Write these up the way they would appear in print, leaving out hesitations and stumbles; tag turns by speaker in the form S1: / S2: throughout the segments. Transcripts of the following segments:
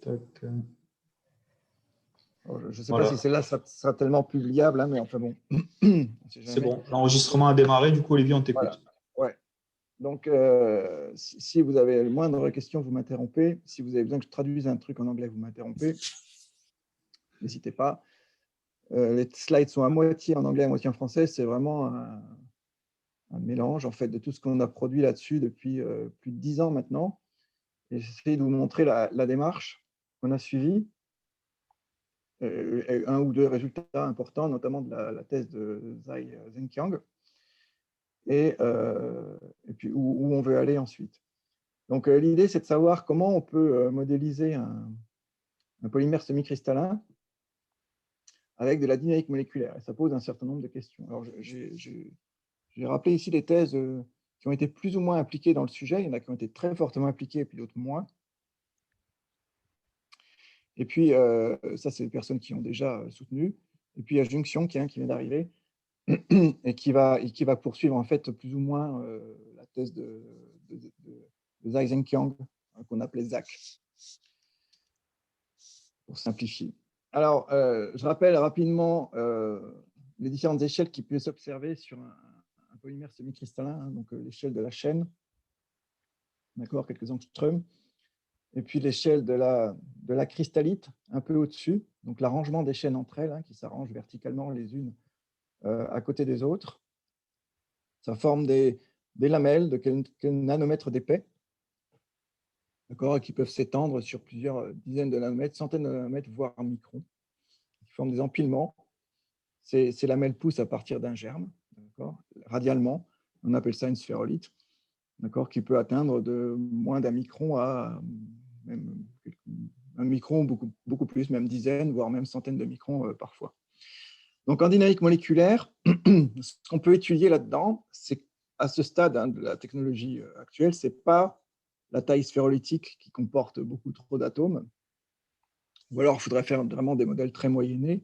S1: Tac.
S2: Alors, je ne sais
S1: Voilà.
S2: pas si celle-là sera tellement publiable, hein, mais enfin bon.
S1: C'est bon. L'enregistrement a démarré. Du coup, Olivier, on t'écoute.
S2: Voilà. Ouais. Donc, si vous avez le moindre question, vous m'interrompez. Si vous avez besoin que je traduise un truc en anglais, vous m'interrompez. N'hésitez pas. Les slides sont à moitié en anglais, à moitié en français. C'est vraiment un mélange en fait, de tout ce qu'on a produit là-dessus depuis plus de 10 ans maintenant. Et j'essaie de vous montrer la démarche qu'on a suivie. Un ou deux résultats importants, notamment de la thèse de Zhai Zhenqiang, et puis où on veut aller ensuite. Donc, l'idée, c'est de savoir comment on peut modéliser un polymère semi-cristallin avec de la dynamique moléculaire. Et ça pose un certain nombre de questions. Alors, j'ai rappelé ici les thèses qui ont été plus ou moins impliquées dans le sujet. Il y en a qui ont été très fortement impliquées et puis d'autres moins. Et puis, ça, c'est les personnes qui ont déjà soutenu. Et puis, il y a Junxiong qui vient d'arriver et qui va poursuivre en fait plus ou moins la thèse de Zhai Zhenqiang, qu'on appelait ZAC, pour simplifier. Alors, je rappelle rapidement les différentes échelles qui peuvent s'observer sur un polymère semi-cristallin, hein, donc l'échelle de la chaîne, d'accord, quelques angstroms, et puis l'échelle de la cristallite, un peu au-dessus, donc l'arrangement des chaînes entre elles, hein, qui s'arrangent verticalement les unes à côté des autres. Ça forme des lamelles de quelques nanomètres d'épais, d'accord, qui peuvent s'étendre sur plusieurs dizaines de nanomètres, centaines de nanomètres, voire un micron, qui forment des empilements. Ces lamelles poussent à partir d'un germe, radialement. On appelle ça une sphérolite, qui peut atteindre de moins d'un micron à même un micron, beaucoup plus, même dizaines, voire même centaines de microns parfois. Donc, en dynamique moléculaire, ce qu'on peut étudier là-dedans, c'est à ce stade de la technologie actuelle, ce n'est pas la taille sphérolytique qui comporte beaucoup trop d'atomes, ou alors il faudrait faire vraiment des modèles très moyennés,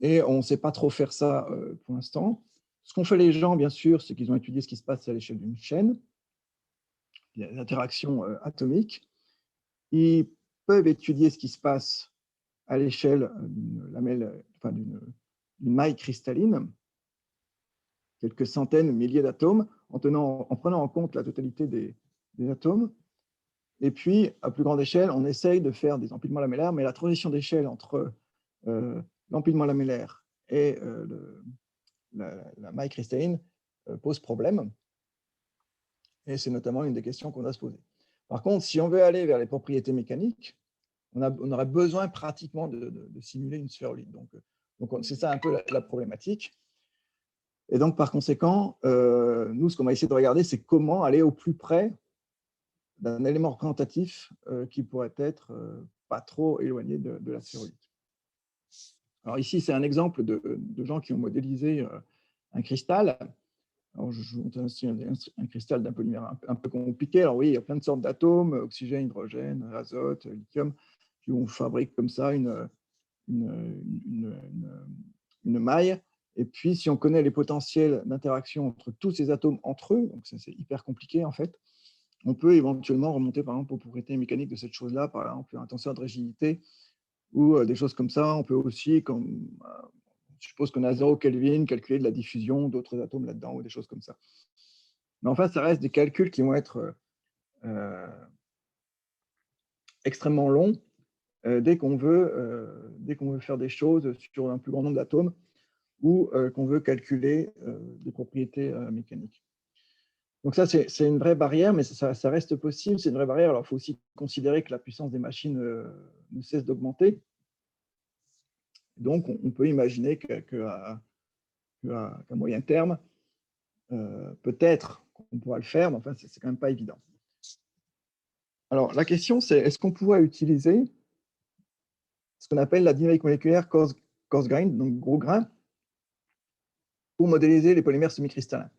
S2: et on ne sait pas trop faire ça pour l'instant. Ce qu'ont fait les gens, bien sûr, c'est qu'ils ont étudié ce qui se passe à l'échelle d'une chaîne, les interactions atomiques. Ils peuvent étudier ce qui se passe à l'échelle d'une lamelle, enfin d'une maille cristalline, quelques centaines, milliers d'atomes, en prenant en compte la totalité des atomes. Et puis, à plus grande échelle, on essaye de faire des empilements lamellaires, mais la transition d'échelle entre l'empilement lamellaire et la maille cristalline pose problème. Et c'est notamment une des questions qu'on doit se poser. Par contre, si on veut aller vers les propriétés mécaniques, on aurait besoin pratiquement de simuler une sphéroïde. Donc c'est ça un peu la problématique. Et donc, par conséquent, nous, ce qu'on va essayer de regarder, c'est comment aller au plus près d'un élément représentatif qui pourrait être pas trop éloigné de la sphéroïde. Alors ici, c'est un exemple de gens qui ont modélisé un cristal. Alors, je vous montre aussi un cristal d'un polymère un peu compliqué. Alors oui, il y a plein de sortes d'atomes, oxygène, hydrogène, azote, lithium, puis on fabrique comme ça une maille. Et puis, si on connaît les potentiels d'interaction entre tous ces atomes entre eux, donc c'est hyper compliqué en fait, on peut éventuellement remonter par exemple aux propriétés mécaniques de cette chose-là, par exemple un tenseur de rigidité ou des choses comme ça. On peut aussi, je suppose qu'on a 0 Kelvin, calculer de la diffusion d'autres atomes là-dedans ou des choses comme ça. Mais enfin, ça reste des calculs qui vont être extrêmement longs dès qu'on veut faire des choses sur un plus grand nombre d'atomes ou qu'on veut calculer des propriétés mécaniques. Donc ça, c'est une vraie barrière, mais ça reste possible, c'est une vraie barrière. Alors, il faut aussi considérer que la puissance des machines ne cesse d'augmenter. Donc, on peut imaginer qu'à moyen terme, peut-être qu'on pourra le faire, mais enfin, c'est quand même pas évident. Alors, la question, c'est est-ce qu'on pourrait utiliser ce qu'on appelle la dynamique moléculaire coarse grain, donc gros grain, pour modéliser les polymères semi-cristallins.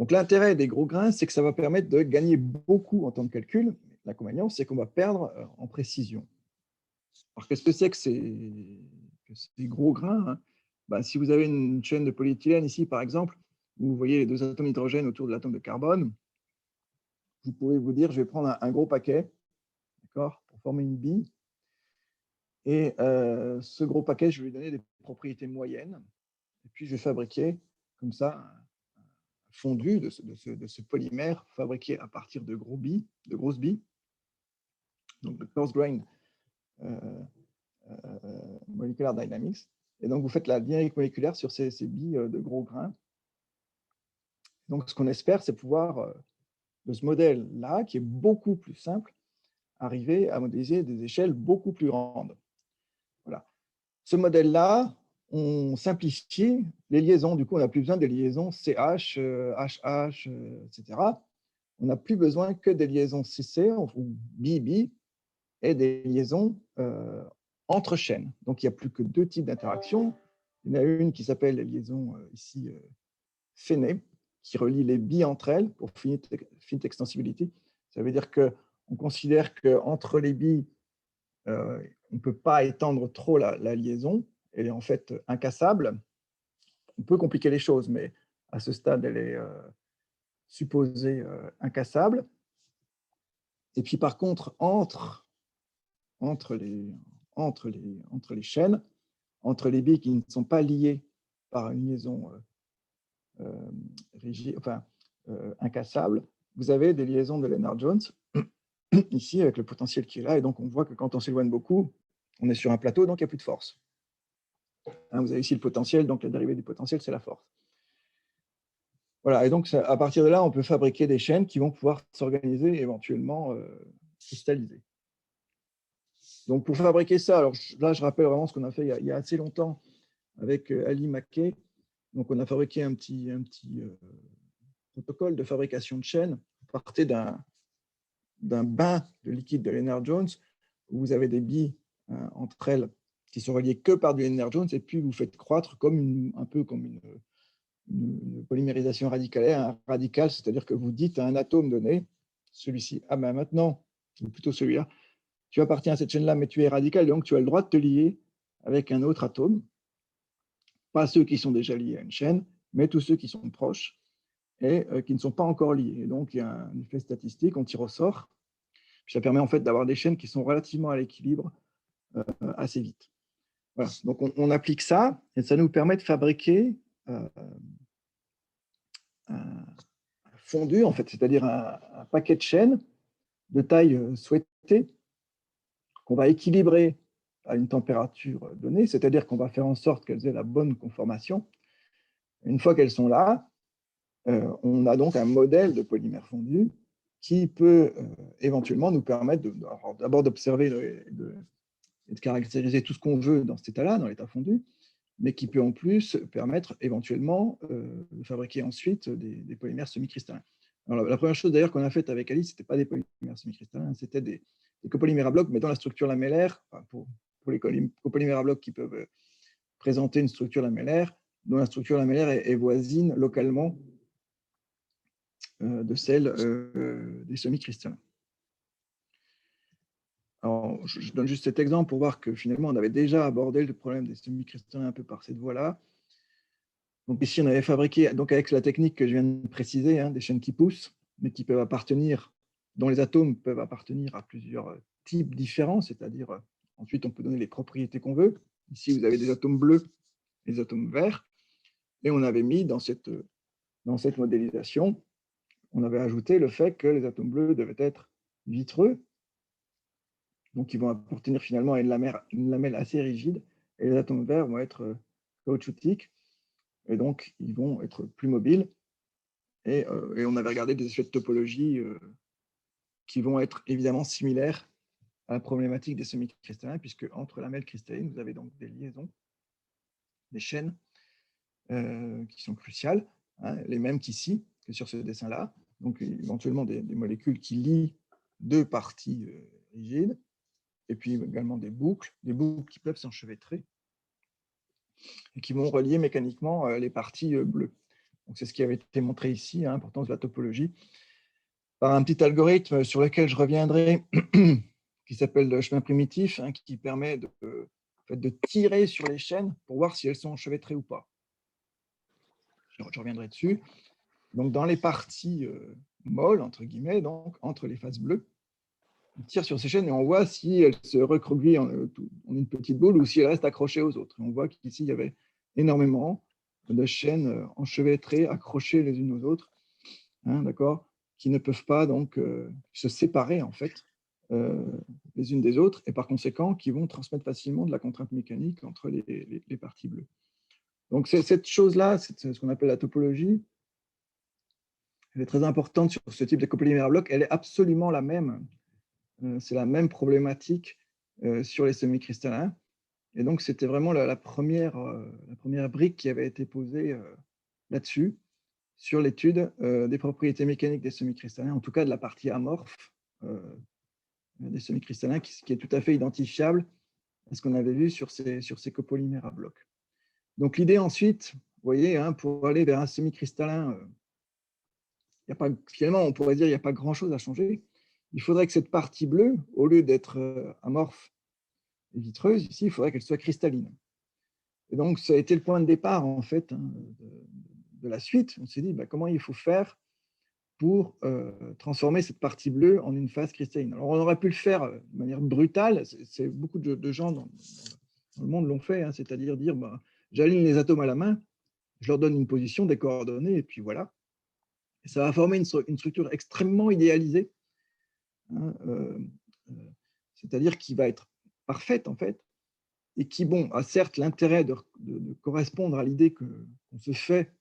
S2: Donc, l'intérêt des gros grains, c'est que ça va permettre de gagner beaucoup en temps de calcul. L'inconvénient, c'est qu'on va perdre en précision. Alors, qu'est-ce que c'est que ces gros grains, hein? Ben, si vous avez une chaîne de polyéthylène ici, par exemple, où vous voyez les deux atomes d'hydrogène autour de l'atome de carbone, vous pouvez vous dire, je vais prendre un gros paquet, d'accord, pour former une bille. Et ce gros paquet, je vais lui donner des propriétés moyennes. Et puis, je vais fabriquer comme ça un fondu de ce polymère fabriqué à partir de grosses billes, donc de coarse grain molecular dynamics. Et donc, vous faites la dynamique moléculaire sur ces billes de gros grains. Donc, ce qu'on espère, c'est pouvoir, de ce modèle-là, qui est beaucoup plus simple, arriver à modéliser des échelles beaucoup plus grandes. Voilà. Ce modèle-là, on simplifie les liaisons. Du coup, on n'a plus besoin des liaisons CH, HH, etc. On n'a plus besoin que des liaisons CC ou BB et des liaisons entre chaînes. Donc, il n'y a plus que deux types d'interactions. Il y en a une qui s'appelle la liaison ici Phéné, qui relie les billes entre elles pour finite extensibility. Ça veut dire qu'on considère qu'entre les billes, on ne peut pas étendre trop la liaison. Elle est en fait incassable. On peut compliquer les choses, mais à ce stade, elle est supposée incassable. Et puis par contre, entre les chaînes, entre les billes qui ne sont pas liées par une liaison rigide, enfin incassable, vous avez des liaisons de Lennard-Jones, ici avec le potentiel qui est là. Et donc on voit que quand on s'éloigne beaucoup, on est sur un plateau, donc il n'y a plus de force. Vous avez ici le potentiel, donc la dérivée du potentiel, c'est la force. Voilà, et donc à partir de là, on peut fabriquer des chaînes qui vont pouvoir s'organiser et éventuellement cristalliser. Donc pour fabriquer ça, alors là je rappelle vraiment ce qu'on a fait il y a assez longtemps avec Ali Mackey. Donc on a fabriqué un petit protocole de fabrication de chaînes. Vous partez d'un bain de liquide de Lennard-Jones où vous avez des billes entre elles qui sont reliées que par du Lennard-Jones, et puis vous faites croître un peu comme une polymérisation radicalaire, un radical, c'est-à-dire que vous dites à un atome donné, celui-ci, ah ben maintenant, ou plutôt celui-là, tu appartiens à cette chaîne-là, mais tu es radical, donc tu as le droit de te lier avec un autre atome, pas ceux qui sont déjà liés à une chaîne, mais tous ceux qui sont proches et qui ne sont pas encore liés. Et donc, il y a un effet statistique, on tire au sort, puis ça permet en fait d'avoir des chaînes qui sont relativement à l'équilibre assez vite. Voilà. Donc, on applique ça, et ça nous permet de fabriquer un fondu, en fait, c'est-à-dire un paquet de chaînes de taille souhaitée qu'on va équilibrer à une température donnée, c'est-à-dire qu'on va faire en sorte qu'elles aient la bonne conformation. Une fois qu'elles sont là, on a donc un modèle de polymère fondu qui peut éventuellement nous permettre d'abord d'observer et de caractériser tout ce qu'on veut dans cet état-là, dans l'état fondu, mais qui peut en plus permettre éventuellement de fabriquer ensuite des polymères semi-cristallins. Alors, la première chose d'ailleurs qu'on a faite avec Alice, ce n'était pas des polymères semi-cristallins, c'était des copolymères à blocs, mais dans la structure lamellaire, pour les copolymères à blocs qui peuvent présenter une structure lamellaire, dont la structure lamellaire est voisine localement de celle des semi-cristallins. Alors, je donne juste cet exemple pour voir que finalement, on avait déjà abordé le problème des semi-cristallins un peu par cette voie-là. Donc ici, on avait fabriqué, donc avec la technique que je viens de préciser, des chaînes qui poussent, mais qui peuvent appartenir, dont les atomes peuvent appartenir à plusieurs types différents, c'est-à-dire, ensuite, on peut donner les propriétés qu'on veut. Ici, vous avez des atomes bleus et des atomes verts. Et on avait mis dans cette modélisation, on avait ajouté le fait que les atomes bleus devaient être vitreux, donc ils vont appartenir finalement à une lamelle assez rigide, et les atomes verts vont être caoutchoutiques, et donc ils vont être plus mobiles. Et on avait regardé des effets de topologie qui vont être évidemment similaires à la problématique des semi-cristallins, puisque entre lamelles cristallines, vous avez donc des liaisons, des chaînes qui sont cruciales, les mêmes qu'ici, que sur ce dessin-là. Donc éventuellement des molécules qui lient deux parties rigides, et puis également des boucles qui peuvent s'enchevêtrer et qui vont relier mécaniquement les parties bleues. Donc c'est ce qui avait été montré ici, l'importance de la topologie, par un petit algorithme sur lequel je reviendrai, qui s'appelle le chemin primitif, qui permet de tirer sur les chaînes pour voir si elles sont enchevêtrées ou pas. Je reviendrai dessus. Donc dans les parties molles, entre guillemets, donc entre les phases bleues, On tire sur ces chaînes et on voit si elles se recroquevillent en une petite boule ou si elles restent accrochées aux autres. On voit qu'ici, il y avait énormément de chaînes enchevêtrées, accrochées les unes aux autres, hein, d'accord, qui ne peuvent pas donc se séparer en fait les unes des autres et par conséquent qui vont transmettre facilement de la contrainte mécanique entre les parties bleues. Donc cette chose-là, c'est ce qu'on appelle la topologie. Elle est très importante sur ce type de copolymère à bloc. Elle est absolument la même. C'est la même problématique sur les semi-cristallins. Et donc, c'était vraiment la première brique qui avait été posée là-dessus, sur l'étude des propriétés mécaniques des semi-cristallins, en tout cas de la partie amorphe des semi-cristallins, qui est tout à fait identifiable à ce qu'on avait vu sur ces copolymères à bloc. Donc, l'idée ensuite, vous voyez, hein, pour aller vers un semi-cristallin, finalement, on pourrait dire qu'il n'y a pas grand-chose à changer. Il faudrait que cette partie bleue, au lieu d'être amorphe et vitreuse, ici, il faudrait qu'elle soit cristalline. Et donc, ça a été le point de départ, en fait, hein, de la suite. On s'est dit, comment il faut faire pour transformer cette partie bleue en une phase cristalline. Alors, on aurait pu le faire de manière brutale. Beaucoup de gens dans le monde l'ont fait, hein, c'est-à-dire dire, j'aligne les atomes à la main, je leur donne une position, des coordonnées, et puis voilà. Et ça va former une structure extrêmement idéalisée, hein, c'est-à-dire qui va être parfaite, en fait, et qui, a certes l'intérêt de correspondre à l'idée qu'on se fait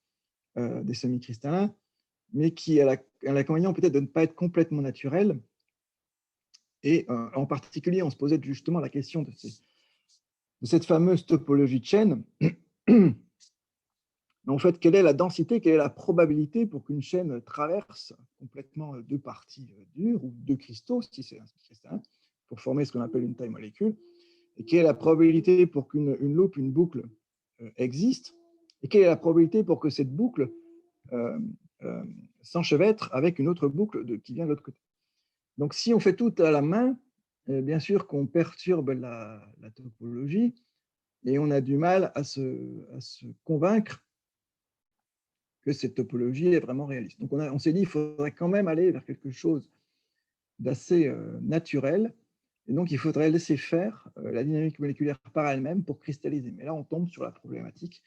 S2: des semi-cristallins, mais qui a l'inconvénient peut-être de ne pas être complètement naturel. Et en particulier, on se posait justement la question de cette fameuse topologie de chaîne. En fait, quelle est la densité, quelle est la probabilité pour qu'une chaîne traverse complètement deux parties dures ou deux cristaux, si c'est un cristallin, pour former ce qu'on appelle une taille molécule, et quelle est la probabilité pour qu'une loupe, une boucle existe, et quelle est la probabilité pour que cette boucle s'enchevêtre avec une autre boucle qui vient de l'autre côté. Donc, si on fait tout à la main, bien sûr qu'on perturbe la topologie et on a du mal à se convaincre que cette topologie est vraiment réaliste. Donc, on s'est dit qu'il faudrait quand même aller vers quelque chose d'assez naturel. Et donc, il faudrait laisser faire la dynamique moléculaire par elle-même pour cristalliser. Mais là, on tombe sur la problématique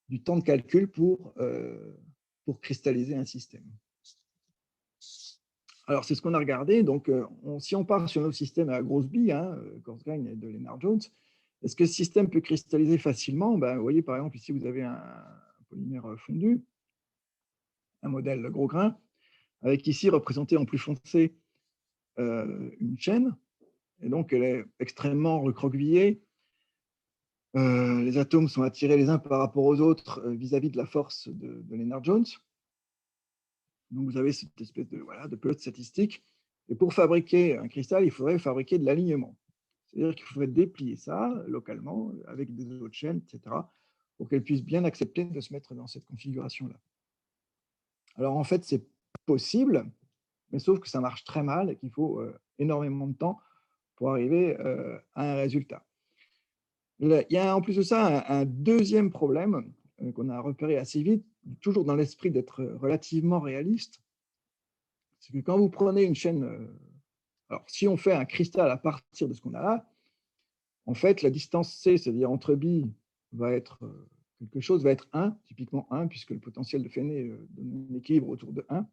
S2: du temps de calcul pour cristalliser un système. Alors, c'est ce qu'on a regardé. Donc, si on part sur nos systèmes à grosse bille, Kurzweil et de Lennard-Jones, est-ce que ce système peut cristalliser facilement? Vous voyez, par exemple, ici, vous avez un polymère fondu, un modèle gros grain, avec ici, représenté en plus foncé, une chaîne. Et donc, elle est extrêmement recroquevillée. Les atomes sont attirés les uns par rapport aux autres vis-à-vis de la force de Lennard-Jones. Donc, vous avez cette espèce de pelote statistique. Et pour fabriquer un cristal, il faudrait fabriquer de l'alignement. C'est-à-dire qu'il faudrait déplier ça localement avec des autres chaînes, etc., pour qu'elles puissent bien accepter de se mettre dans cette configuration-là. Alors, en fait, c'est possible, mais sauf que ça marche très mal et qu'il faut énormément de temps pour arriver à un résultat. Il y a en plus de ça un deuxième problème qu'on a repéré assez vite, toujours dans l'esprit d'être relativement réaliste, c'est que quand vous prenez une chaîne, alors si on fait un cristal à partir de ce qu'on a là, en fait la distance C, c'est-à-dire entre billes, va être quelque chose, va être 1, typiquement 1, puisque le potentiel de Fenner donne un équilibre autour de 1,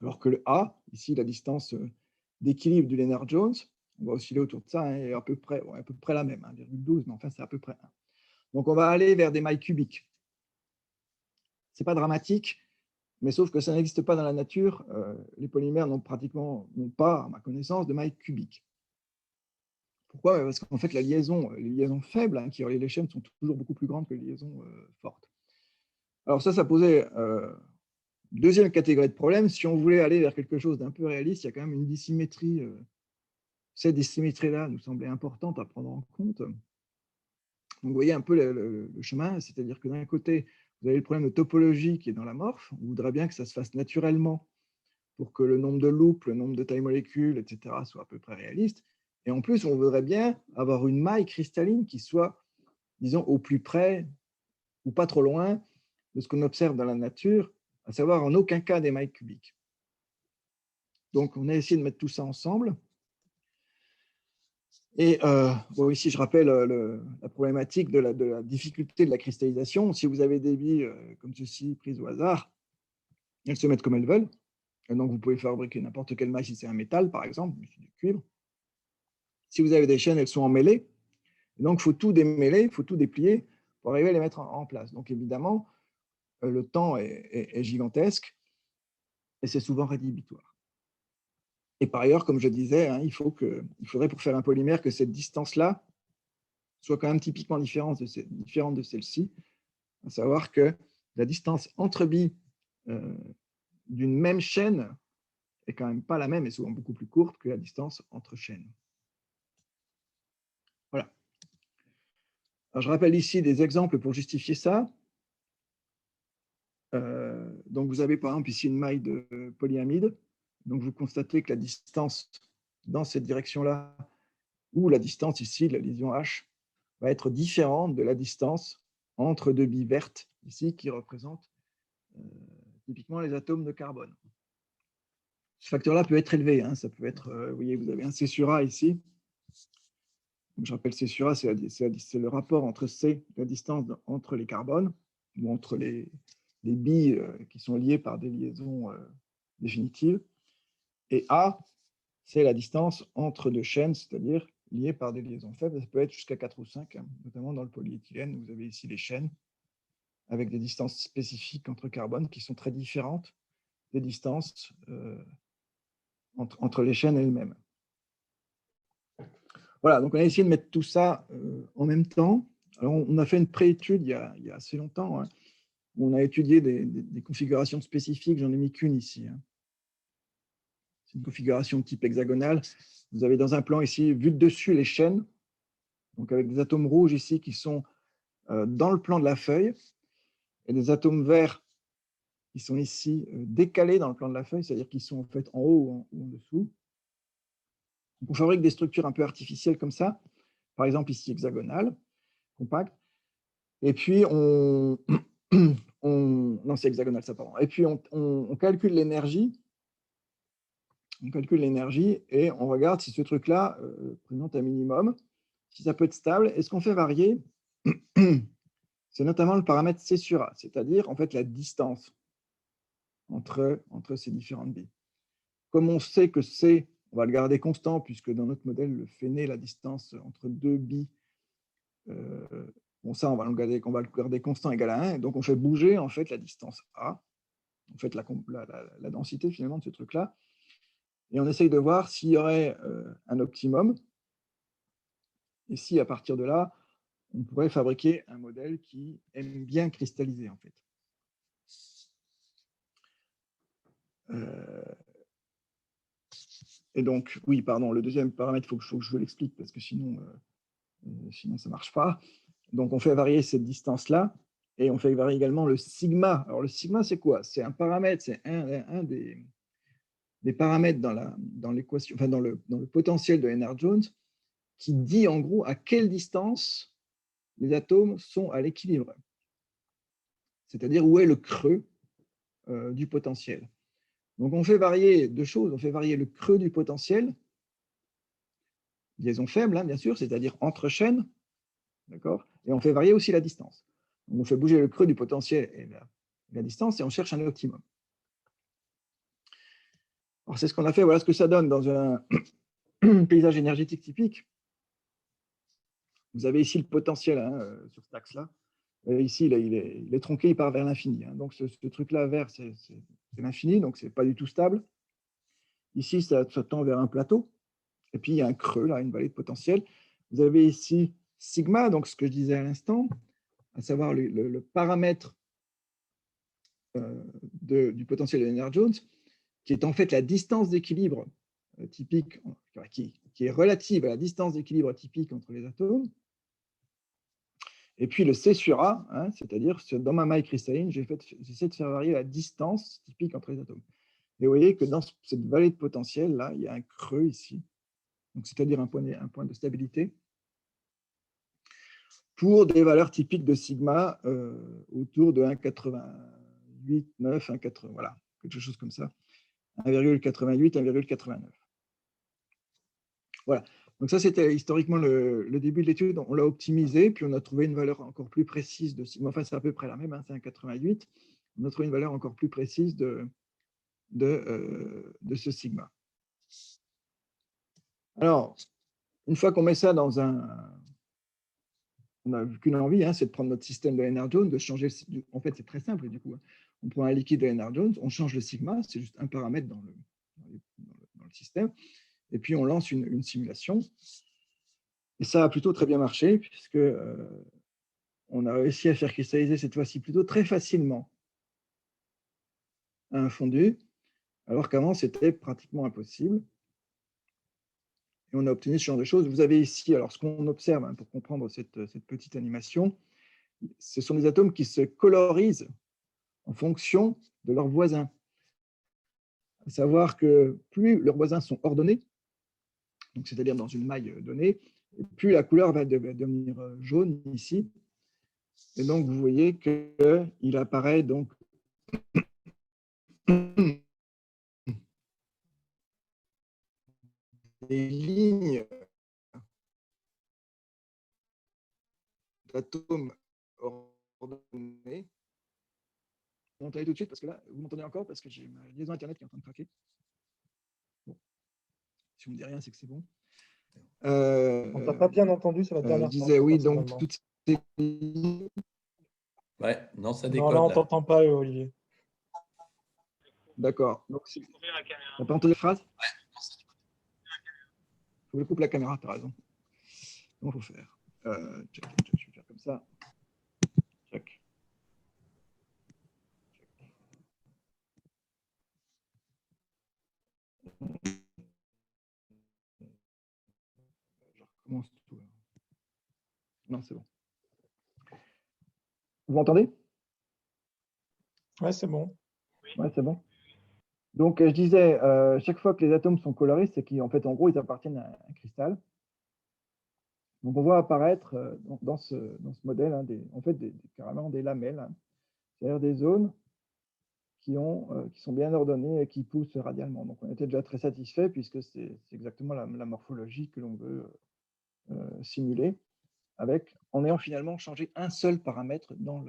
S2: alors que le A, ici la distance d'équilibre du Lennard-Jones, on va osciller autour de ça, est à peu près la même, 1,12, mais enfin c'est à peu près 1. Donc on va aller vers des mailles cubiques. Ce n'est pas dramatique, mais sauf que ça n'existe pas dans la nature. Les polymères n'ont pas, à ma connaissance, de mailles cubiques. Pourquoi? Parce qu'en fait, les liaisons faibles qui relient les chaînes sont toujours beaucoup plus grandes que les liaisons fortes. Alors ça posait deuxième catégorie de problème. Si on voulait aller vers quelque chose d'un peu réaliste, il y a quand même une dissymétrie. Cette dissymétrie-là nous semblait importante à prendre en compte. Donc, vous voyez un peu le chemin, c'est-à-dire que d'un côté, vous avez le problème de topologie qui est dans l'amorphe. On voudrait bien que ça se fasse naturellement pour que le nombre de loupes, le nombre de tailles molécules, etc., soit à peu près réaliste. Et en plus, on voudrait bien avoir une maille cristalline qui soit, disons, au plus près ou pas trop loin de ce qu'on observe dans la nature, à savoir en aucun cas des mailles cubiques. Donc, on a essayé de mettre tout ça ensemble. Et bon, ici, je rappelle la problématique de la difficulté de la cristallisation. Si vous avez des billes comme ceci, prises au hasard, elles se mettent comme elles veulent. Et donc, vous pouvez fabriquer n'importe quelle maille si c'est un métal, par exemple, du cuivre. Si vous avez des chaînes, elles sont emmêlées. Et donc, il faut tout démêler, il faut tout déplier pour arriver à les mettre en place. Donc, évidemment, le temps est gigantesque et c'est souvent rédhibitoire. Et par ailleurs, comme je disais, hein, il faudrait pour faire un polymère que cette distance-là soit quand même typiquement différente de celle-ci, à savoir que la distance entre billes d'une même chaîne est quand même pas la même et souvent beaucoup plus courte que la distance entre chaînes. Voilà. Alors, je rappelle ici des exemples pour justifier ça. Donc, vous avez par exemple ici une maille de polyamide. Donc, vous constatez que la distance dans cette direction-là, ou la distance ici de la liaison H, va être différente de la distance entre deux billes vertes, ici, qui représentent typiquement les atomes de carbone. Ce facteur-là peut être élevé. Hein, ça peut être, vous voyez, vous avez un C sur A ici. Donc, je rappelle C sur A, c'est le rapport entre C, la distance entre les carbones, ou entre les billes qui sont liées par des liaisons définitives. Et A, c'est la distance entre deux chaînes, c'est-à-dire liées par des liaisons faibles. Ça peut être jusqu'à 4 ou 5, hein, notamment dans le polyéthylène. Vous avez ici les chaînes avec des distances spécifiques entre carbones qui sont très différentes des distances entre les chaînes elles-mêmes. Voilà, donc on a essayé de mettre tout ça en même temps. Alors, on a fait une pré-étude il y a assez longtemps, hein, où on a étudié des configurations spécifiques. J'en ai mis qu'une ici. Hein. C'est une configuration de type hexagonal. Vous avez dans un plan ici, vu de dessus, les chaînes, donc avec des atomes rouges ici qui sont dans le plan de la feuille, et des atomes verts qui sont ici décalés dans le plan de la feuille, c'est-à-dire qu'ils sont en fait en haut ou en dessous. Donc, on fabrique des structures un peu artificielles comme ça, par exemple ici hexagonales, compactes, et puis non, c'est hexagonal, ça, pardon. Et puis on calcule l'énergie. On calcule l'énergie et on regarde si ce truc-là présente un minimum, si ça peut être stable. Et ce qu'on fait varier, c'est notamment le paramètre C sur A, c'est-à-dire en fait la distance entre ces différentes billes. Comme on sait que C, on va le garder constant, puisque dans notre modèle, le Féné, la distance entre deux billes, bon, ça, on va le garder constant égal à 1. Donc, on fait bouger en fait la distance A, en fait la densité finalement de ce truc-là. Et on essaye de voir s'il y aurait un optimum. Et si, à partir de là, on pourrait fabriquer un modèle qui aime bien cristalliser, en fait. Et donc, oui, pardon, le deuxième paramètre, il faut que je vous l'explique, parce que sinon ça ne marche pas. Donc, on fait varier cette distance-là, et on fait varier également le sigma. Alors, le sigma, c'est quoi? C'est un paramètre, c'est un des paramètres dans l'équation, enfin, dans le potentiel de Lennard-Jones, qui dit en gros à quelle distance les atomes sont à l'équilibre. C'est-à-dire où est le creux du potentiel. Donc, on fait varier deux choses. On fait varier le creux du potentiel, liaison faible, hein, bien sûr, c'est-à-dire entre chaînes, d'accord, et on fait varier aussi la distance. Donc, on fait bouger le creux du potentiel et la distance, et on cherche un optimum. Alors, c'est ce qu'on a fait. Voilà ce que ça donne dans un paysage énergétique typique. Vous avez ici le potentiel hein, sur cet axe-là. Ici, là, il est tronqué, il part vers l'infini. Hein. Donc, ce truc-là vert, c'est l'infini, donc ce n'est pas du tout stable. Ici, ça tend vers un plateau. Et puis, il y a un creux, là, une vallée de potentiel. Vous avez ici sigma, donc ce que je disais à l'instant, à savoir le paramètre du potentiel de Lennard-Jones, qui est en fait la distance d'équilibre typique, qui est relative à la distance d'équilibre typique entre les atomes. Et puis le C sur A, hein, c'est-à-dire dans ma maille cristalline, j'essaie de faire varier la distance typique entre les atomes. Et vous voyez que dans cette vallée de potentiel, là, il y a un creux ici, c'est-à-dire un point de stabilité, pour des valeurs typiques de sigma autour de 1,88, 9, 1,80, voilà, quelque chose comme ça. 1,88, 1,89. Voilà. Donc ça, c'était historiquement le début de l'étude. On l'a optimisé, puis on a trouvé une valeur encore plus précise de sigma. Enfin, c'est à peu près la même, hein, c'est 1,88. On a trouvé une valeur encore plus précise de ce sigma. Alors, une fois qu'on met ça dans un... On n'a qu'une envie, hein, c'est de prendre notre système de Lennard-Jones, de changer... En fait, c'est très simple, du coup. On prend un liquide de Lennard-Jones, on change le sigma, c'est juste un paramètre dans le système, et puis on lance une simulation. Et ça a plutôt très bien marché, puisque on a réussi à faire cristalliser cette fois-ci plutôt très facilement un fondu, alors qu'avant, c'était pratiquement impossible. Et on a obtenu ce genre de choses. Vous avez ici, alors ce qu'on observe, hein, pour comprendre cette petite animation, ce sont des atomes qui se colorisent en fonction de leurs voisins. À savoir que plus leurs voisins sont ordonnés, c'est-à-dire dans une maille donnée, plus la couleur va devenir jaune ici. Et donc, vous voyez qu'il apparaît donc des lignes d'atomes ordonnés. On va aller tout de suite parce que là, vous m'entendez encore parce que j'ai ma liaison Internet qui est en train de craquer. Bon. Si on ne me dit rien, c'est que c'est bon.
S3: On t'a pas bien entendu sur la dernière
S2: je disais oui, donc
S3: toutes
S2: ces...
S4: Ouais, non, ça déconne.
S3: Non, là, on ne t'entend pas, Olivier.
S2: D'accord. Donc, tu n'as pas entendu la phrase? Il faut que je coupe la caméra, tu as raison. Comment il faut faire? Je vais faire comme ça. Check. Je recommence tout. Non, c'est bon. Vous m'entendez?
S3: Ouais, c'est bon.
S2: Ouais, c'est bon. Donc, je disais, chaque fois que les atomes sont colorés, c'est qu'en fait, en gros, ils appartiennent à un cristal. Donc, on voit apparaître dans ce modèle, hein, carrément des lamelles, hein, c'est-à-dire des zones qui sont bien ordonnées et qui poussent radialement. Donc, on était déjà très satisfait puisque c'est exactement la morphologie que l'on veut simuler, en ayant finalement changé un seul paramètre dans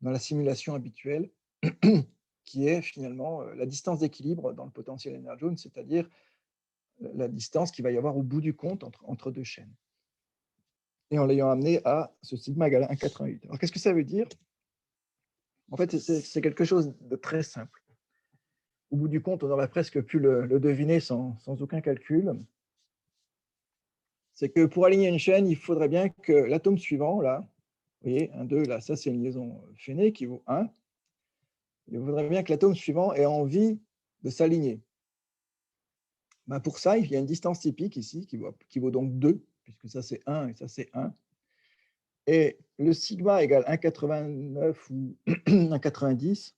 S2: la simulation habituelle, qui est finalement la distance d'équilibre dans le potentiel Lennard-Jones, c'est-à-dire la distance qu'il va y avoir au bout du compte entre deux chaînes. Et en l'ayant amené à ce sigma égale à 1,88. Alors, qu'est-ce que ça veut dire? En fait, c'est quelque chose de très simple. Au bout du compte, on aurait presque pu le deviner sans aucun calcul. C'est que pour aligner une chaîne, il faudrait bien que l'atome suivant, là, vous voyez, 1, 2, là, ça c'est une liaison Féné qui vaut 1. Il faudrait bien que l'atome suivant ait envie de s'aligner. Ben pour ça, il y a une distance typique ici qui vaut donc 2, puisque ça c'est 1 et ça c'est 1. Et le sigma égale 1,89 ou 1,90,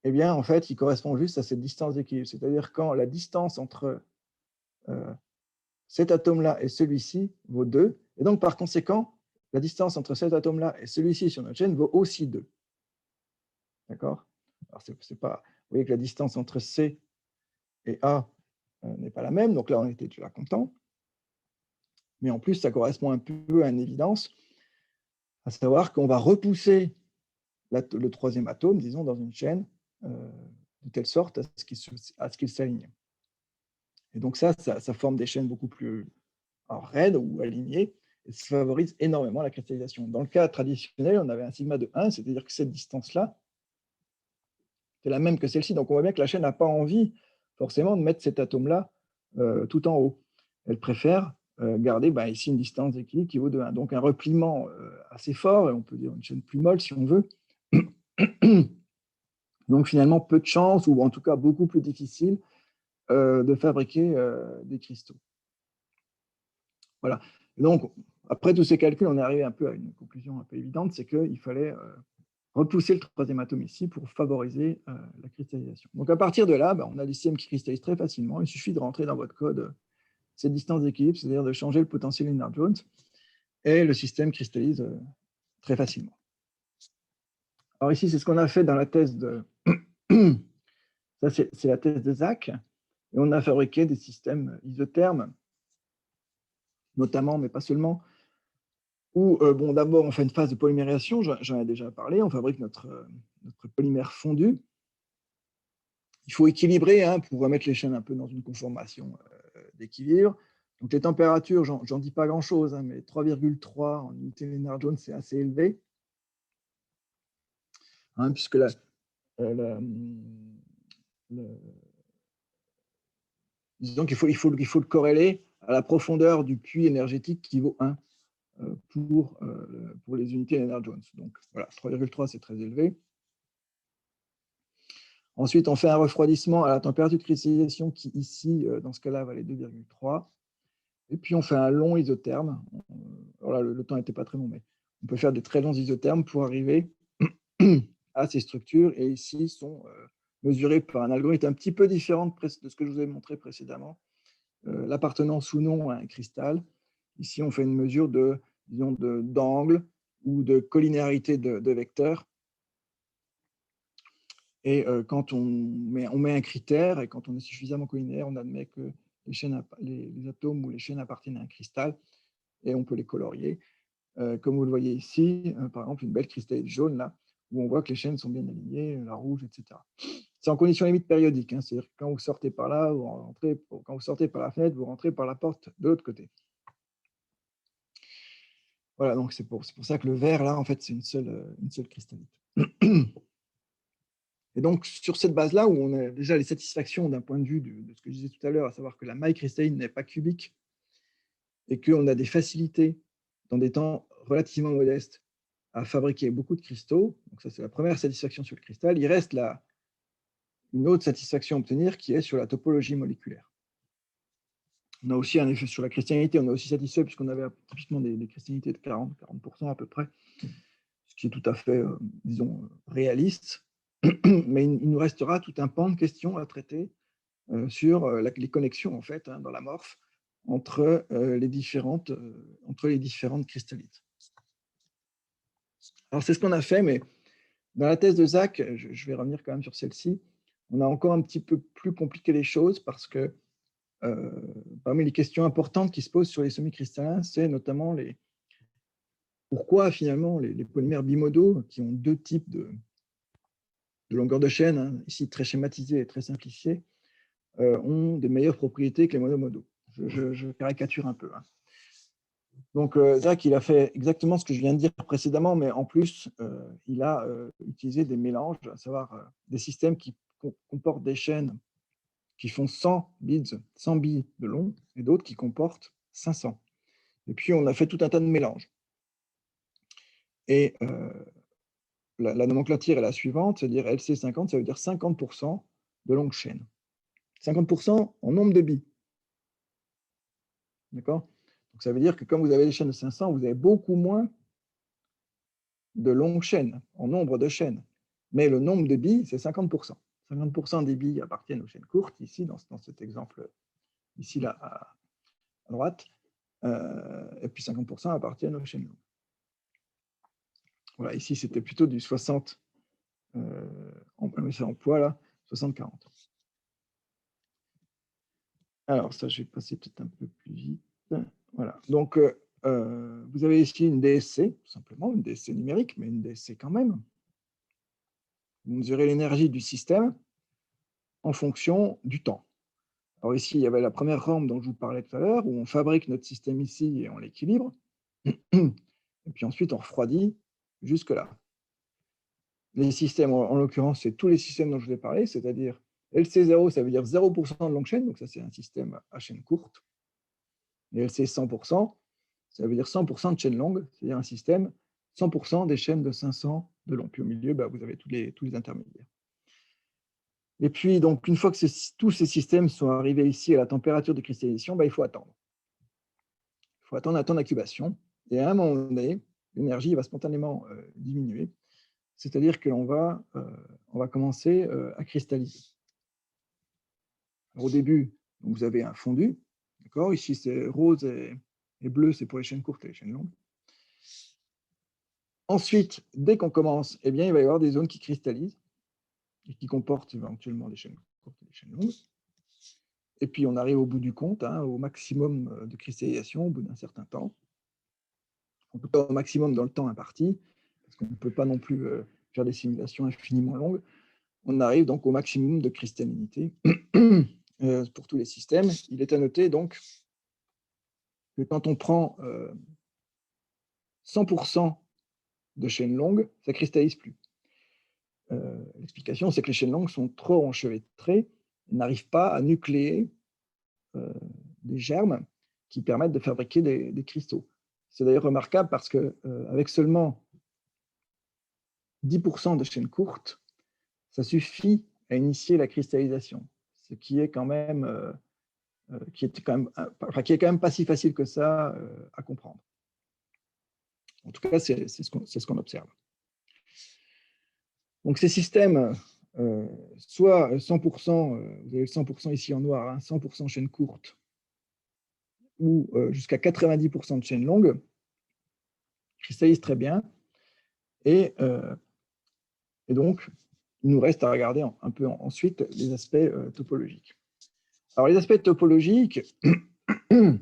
S2: eh bien, en fait, il correspond juste à cette distance d'équilibre. C'est-à-dire quand la distance entre cet atome-là et celui-ci vaut 2, et donc par conséquent, la distance entre cet atome-là et celui-ci sur notre chaîne vaut aussi 2. D'accord? Alors, c'est pas... Vous voyez que la distance entre C et A n'est pas la même, donc là, on était déjà content. Mais en plus, ça correspond un peu à une évidence, à savoir qu'on va repousser le troisième atome, disons, dans une chaîne, de telle sorte à ce qu'il s'aligne. Et donc ça forme des chaînes beaucoup plus raides ou alignées, et ça favorise énormément la cristallisation. Dans le cas traditionnel, on avait un sigma de 1, c'est-à-dire que cette distance-là, c'est la même que celle-ci. Donc on voit bien que la chaîne n'a pas envie forcément de mettre cet atome-là tout en haut. Elle préfère garder ici une distance d'équilibre qui vaut de 1. Donc un repliement assez fort, et on peut dire une chaîne plus molle si on veut. Donc finalement, peu de chance, ou en tout cas beaucoup plus difficile de fabriquer des cristaux. Voilà. Donc, après tous ces calculs, on est arrivé un peu à une conclusion un peu évidente, c'est qu'il fallait repousser le troisième atome ici pour favoriser la cristallisation. Donc à partir de là, on a des systèmes qui cristallisent très facilement. Il suffit de rentrer dans votre code cette distance d'équilibre, c'est-à-dire de changer le potentiel Lennard-Jones, et le système cristallise très facilement. Alors ici, c'est ce qu'on a fait dans la thèse Ça, c'est la thèse de Zach. Et on a fabriqué des systèmes isothermes, notamment, mais pas seulement, où, bon, d'abord, on fait une phase de polymérisation, j'en ai déjà parlé, on fabrique notre polymère fondu. Il faut équilibrer pour remettre les chaînes un peu dans une conformation d'équilibre. Donc, les températures, j'en dis pas grand-chose, mais 3,3 en unité Lennard-Jones, c'est assez élevé, puisque disons qu'il faut le corréler à la profondeur du puits énergétique qui vaut 1 pour les unités Lennard-Jones. Donc, voilà, 3,3, c'est très élevé. Ensuite, on fait un refroidissement à la température de cristallisation qui, ici, dans ce cas-là, valait 2,3. Et puis, on fait un long isotherme. Alors là, le temps n'était pas très long, mais on peut faire des très longs isothermes pour arriver à ces structures. Et ici, sont mesurés par un algorithme un petit peu différent de ce que je vous ai montré précédemment. L'appartenance ou non à un cristal. Ici, on fait une mesure d'angle ou de collinéarité de vecteurs. Et quand on met un critère, et quand on est suffisamment collinaire, on admet que les atomes ou les chaînes appartiennent à un cristal, et on peut les colorier. Comme vous le voyez ici, par exemple, une belle cristallite jaune, là, où on voit que les chaînes sont bien alignées, la rouge, etc. C'est en condition limite périodique, c'est-à-dire que quand vous sortez par là, vous rentrez, quand vous sortez par la fenêtre, vous rentrez par la porte de l'autre côté. Voilà, donc c'est pour ça que le vert, là, en fait, c'est une seule cristallite. Et donc, sur cette base-là, où on a déjà les satisfactions d'un point de vue de ce que je disais tout à l'heure, à savoir que la maille cristalline n'est pas cubique et qu'on a des facilités dans des temps relativement modestes à fabriquer beaucoup de cristaux, donc ça, c'est la première satisfaction sur le cristal. Il reste là une autre satisfaction à obtenir qui est sur la topologie moléculaire. On a aussi un effet sur la cristallinité, on a aussi satisfait puisqu'on avait typiquement des cristallités de 40% à peu près, ce qui est tout à fait, disons, réaliste. Mais il nous restera tout un pan de questions à traiter sur les connexions en fait dans l'amorphe entre les différentes cristallites. Alors c'est ce qu'on a fait, mais dans la thèse de Zach, je vais revenir quand même sur celle-ci, on a encore un petit peu plus compliqué les choses parce que parmi les questions importantes qui se posent sur les semi-cristallins, c'est notamment pourquoi finalement les polymères bimodaux qui ont deux types de longueur de chaîne, ici très schématisé et très simplifié, ont des meilleures propriétés que les monomodaux. Je caricature un peu. Donc, Zach, il a fait exactement ce que je viens de dire précédemment, mais en plus, il a utilisé des mélanges, à savoir des systèmes qui comportent des chaînes qui font 100 billes de long, et d'autres qui comportent 500. Et puis, on a fait tout un tas de mélanges. Et la nomenclature est la suivante, c'est-à-dire LC50, ça veut dire 50% de longue chaîne. 50% en nombre de billes. D'accord? Donc, ça veut dire que comme vous avez des chaînes de 500, vous avez beaucoup moins de longues chaînes, en nombre de chaînes. Mais le nombre de billes, c'est 50%. 50% des billes appartiennent aux chaînes courtes, ici, dans cet exemple, ici, là, à droite. Et puis 50% appartiennent aux chaînes longues. Voilà, ici, c'était plutôt du 60, en poids, là, 60-40. Alors, ça, je vais passer peut-être un peu plus vite. Voilà, donc, vous avez ici une DSC, tout simplement, une DSC numérique, mais une DSC quand même. Vous mesurez l'énergie du système en fonction du temps. Alors ici, il y avait la première rampe dont je vous parlais tout à l'heure, où on fabrique notre système ici et on l'équilibre. Et puis ensuite, on refroidit jusque-là. Les systèmes, en l'occurrence, c'est tous les systèmes dont je vous ai parlé, c'est-à-dire LC0, ça veut dire 0% de longue chaîne, donc ça, c'est un système à chaîne courte. Et LC 100%, ça veut dire 100% de chaîne longue, c'est-à-dire un système 100% des chaînes de 500 de long. Puis au milieu, vous avez tous les intermédiaires. Et puis, donc, une fois que tous ces systèmes sont arrivés ici à la température de cristallisation, il faut attendre. Il faut attendre un temps d'incubation. Et à un moment donné, l'énergie va spontanément diminuer. C'est-à-dire que on va commencer à cristalliser. Alors, au début, vous avez un fondu. D'accord ? Ici, c'est rose et bleu, c'est pour les chaînes courtes et les chaînes longues. Ensuite, dès qu'on commence, il va y avoir des zones qui cristallisent. et qui comporte éventuellement des chaînes courtes et des chaînes longues. Et puis, on arrive au bout du compte, au maximum de cristallisation au bout d'un certain temps. En tout cas, au maximum dans le temps imparti, parce qu'on ne peut pas non plus faire des simulations infiniment longues. On arrive donc au maximum de cristallinité pour tous les systèmes. Il est à noter donc que quand on prend 100% de chaînes longues, ça ne cristallise plus. L'explication, c'est que les chaînes longues sont trop enchevêtrées, n'arrivent pas à nucléer des germes qui permettent de fabriquer des cristaux. C'est d'ailleurs remarquable parce qu'avec seulement 10% de chaînes courtes, ça suffit à initier la cristallisation, ce qui est quand même, qui est quand même pas si facile que ça à comprendre. En tout cas, c'est ce qu'on observe. Donc ces systèmes, soit 100%, vous avez 100% ici en noir, 100% chaînes courtes, ou jusqu'à 90% de chaînes longues, cristallisent très bien. Et donc, il nous reste à regarder un peu ensuite les aspects topologiques. Alors, les aspects topologiques, on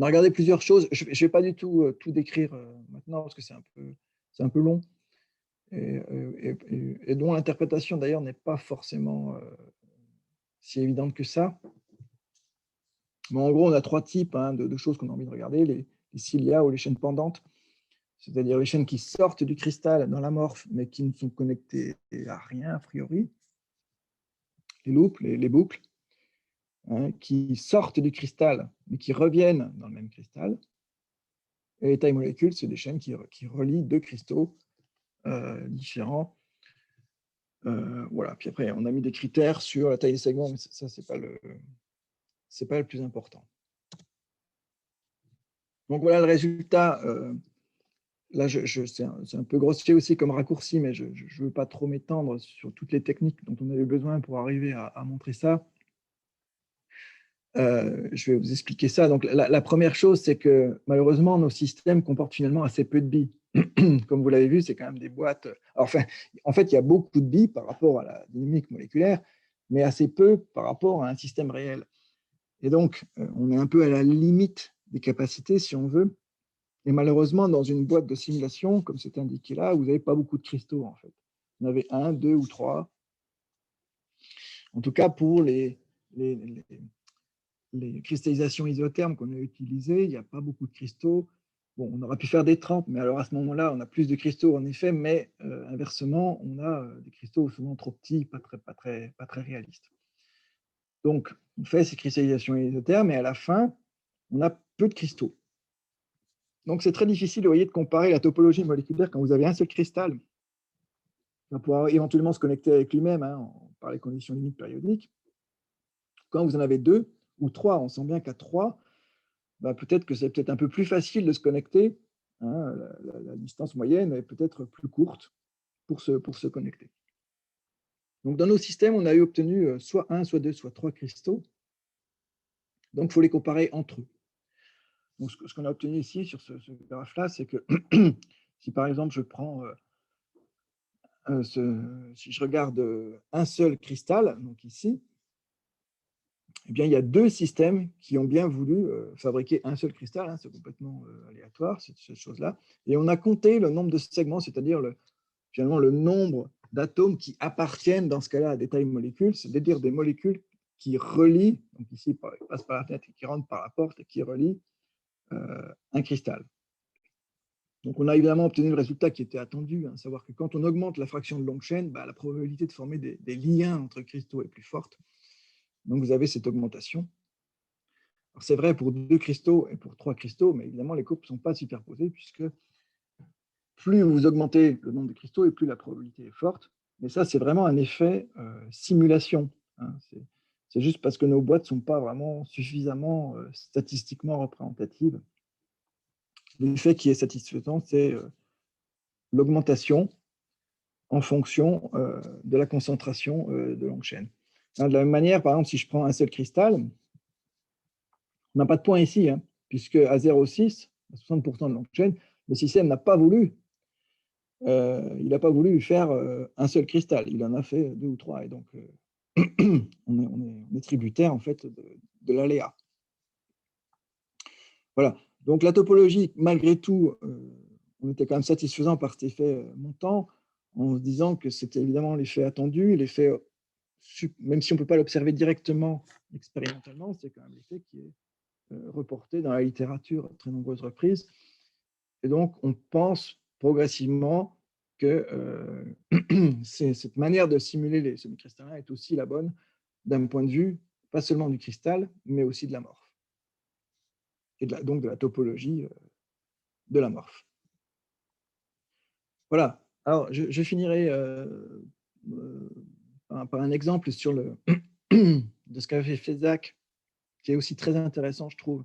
S2: a regardé plusieurs choses. Je ne vais pas du tout décrire maintenant parce que c'est un peu long et dont l'interprétation d'ailleurs n'est pas forcément si évidente que ça. Mais en gros, on a trois types de choses qu'on a envie de regarder, les cilia ou les chaînes pendantes, c'est-à-dire les chaînes qui sortent du cristal dans l'amorphe, mais qui ne sont connectées à rien a priori, les loupes, les boucles, qui sortent du cristal, mais qui reviennent dans le même cristal. Et les tailles molécules, c'est des chaînes qui relient deux cristaux différents. Voilà. Puis après, on a mis des critères sur la taille des segments, mais ça, c'est pas le plus important. Donc voilà le résultat. Là, c'est un peu grossier aussi comme raccourci, mais je ne veux pas trop m'étendre sur toutes les techniques dont on avait besoin pour arriver à montrer ça. Je vais vous expliquer ça. Donc, la première chose, c'est que malheureusement, nos systèmes comportent finalement assez peu de billes. Comme vous l'avez vu, c'est quand même des boîtes. Alors, enfin, en fait, il y a beaucoup de billes par rapport à la dynamique moléculaire, mais assez peu par rapport à un système réel. Et donc, on est un peu à la limite des capacités, si on veut. Et malheureusement, dans une boîte de simulation, comme c'est indiqué là, vous n'avez pas beaucoup de cristaux, en fait. Vous en avez 1, 2 ou 3. En tout cas, pour les cristallisations isothermes qu'on a utilisées, il n'y a pas beaucoup de cristaux. Bon, on aurait pu faire des trempes, mais alors à ce moment-là, on a plus de cristaux, en effet, mais inversement, on a des cristaux souvent trop petits, pas très réalistes. Donc, on fait ces cristallisations isothermes, et à la fin, on a peu de cristaux. Donc, c'est très difficile, vous voyez, de comparer la topologie moléculaire quand vous avez un seul cristal. On va pouvoir éventuellement se connecter avec lui-même par les conditions limites périodiques. Quand vous en avez 2 ou 3, on sent bien qu'à 3, peut-être que c'est peut-être un peu plus facile de se connecter. La distance moyenne est peut-être plus courte pour se connecter. Donc, dans nos systèmes, on a obtenu soit 1, soit 2, soit 3 cristaux. Donc, il faut les comparer entre eux. Donc, ce qu'on a obtenu ici sur ce graphe-là, c'est que si par exemple je prends, si je regarde un seul cristal, donc ici, eh bien, il y a 2 systèmes qui ont bien voulu fabriquer un seul cristal, c'est complètement aléatoire, cette chose-là. Et on a compté le nombre de segments, c'est-à-dire finalement le nombre d'atomes qui appartiennent dans ce cas-là à des tailles molécules, c'est-à-dire des molécules qui relient, donc ici, ils passent par la fenêtre et qui rentrent par la porte et qui relient un cristal. Donc, on a évidemment obtenu le résultat qui était attendu, savoir que quand on augmente la fraction de longue chaîne, la probabilité de former des liens entre cristaux est plus forte. Donc, vous avez cette augmentation. C'est vrai pour 2 cristaux et pour 3 cristaux, mais évidemment, les courbes ne sont pas superposées puisque plus vous augmentez le nombre de cristaux et plus la probabilité est forte. Mais ça, c'est vraiment un effet simulation. C'est juste parce que nos boîtes ne sont pas vraiment suffisamment statistiquement représentatives. L'effet qui est satisfaisant, c'est l'augmentation en fonction de la concentration de longue chaîne. De la même manière, par exemple, si je prends un seul cristal, on n'a pas de point ici, puisque à 0,6, à 60% de longue chaîne, le système n'a pas voulu il n'a pas voulu faire un seul cristal, il en a fait 2 ou 3. Et donc, on est tributaire en fait de l'aléa. Voilà. Donc la topologie, malgré tout, on était quand même satisfaisant par cet effet montant, en se disant que c'était évidemment l'effet attendu, l'effet, même si on ne peut pas l'observer directement expérimentalement, c'est quand même l'effet qui est reporté dans la littérature à très nombreuses reprises. Et donc, on pense progressivement que cette manière de simuler les semi-cristallins est aussi la bonne d'un point de vue, pas seulement du cristal, mais aussi de l'amorphe. Et donc de la topologie de l'amorphe. Voilà. Alors, je finirai par un exemple sur de ce qu'a fait Fezac, qui est aussi très intéressant, je trouve,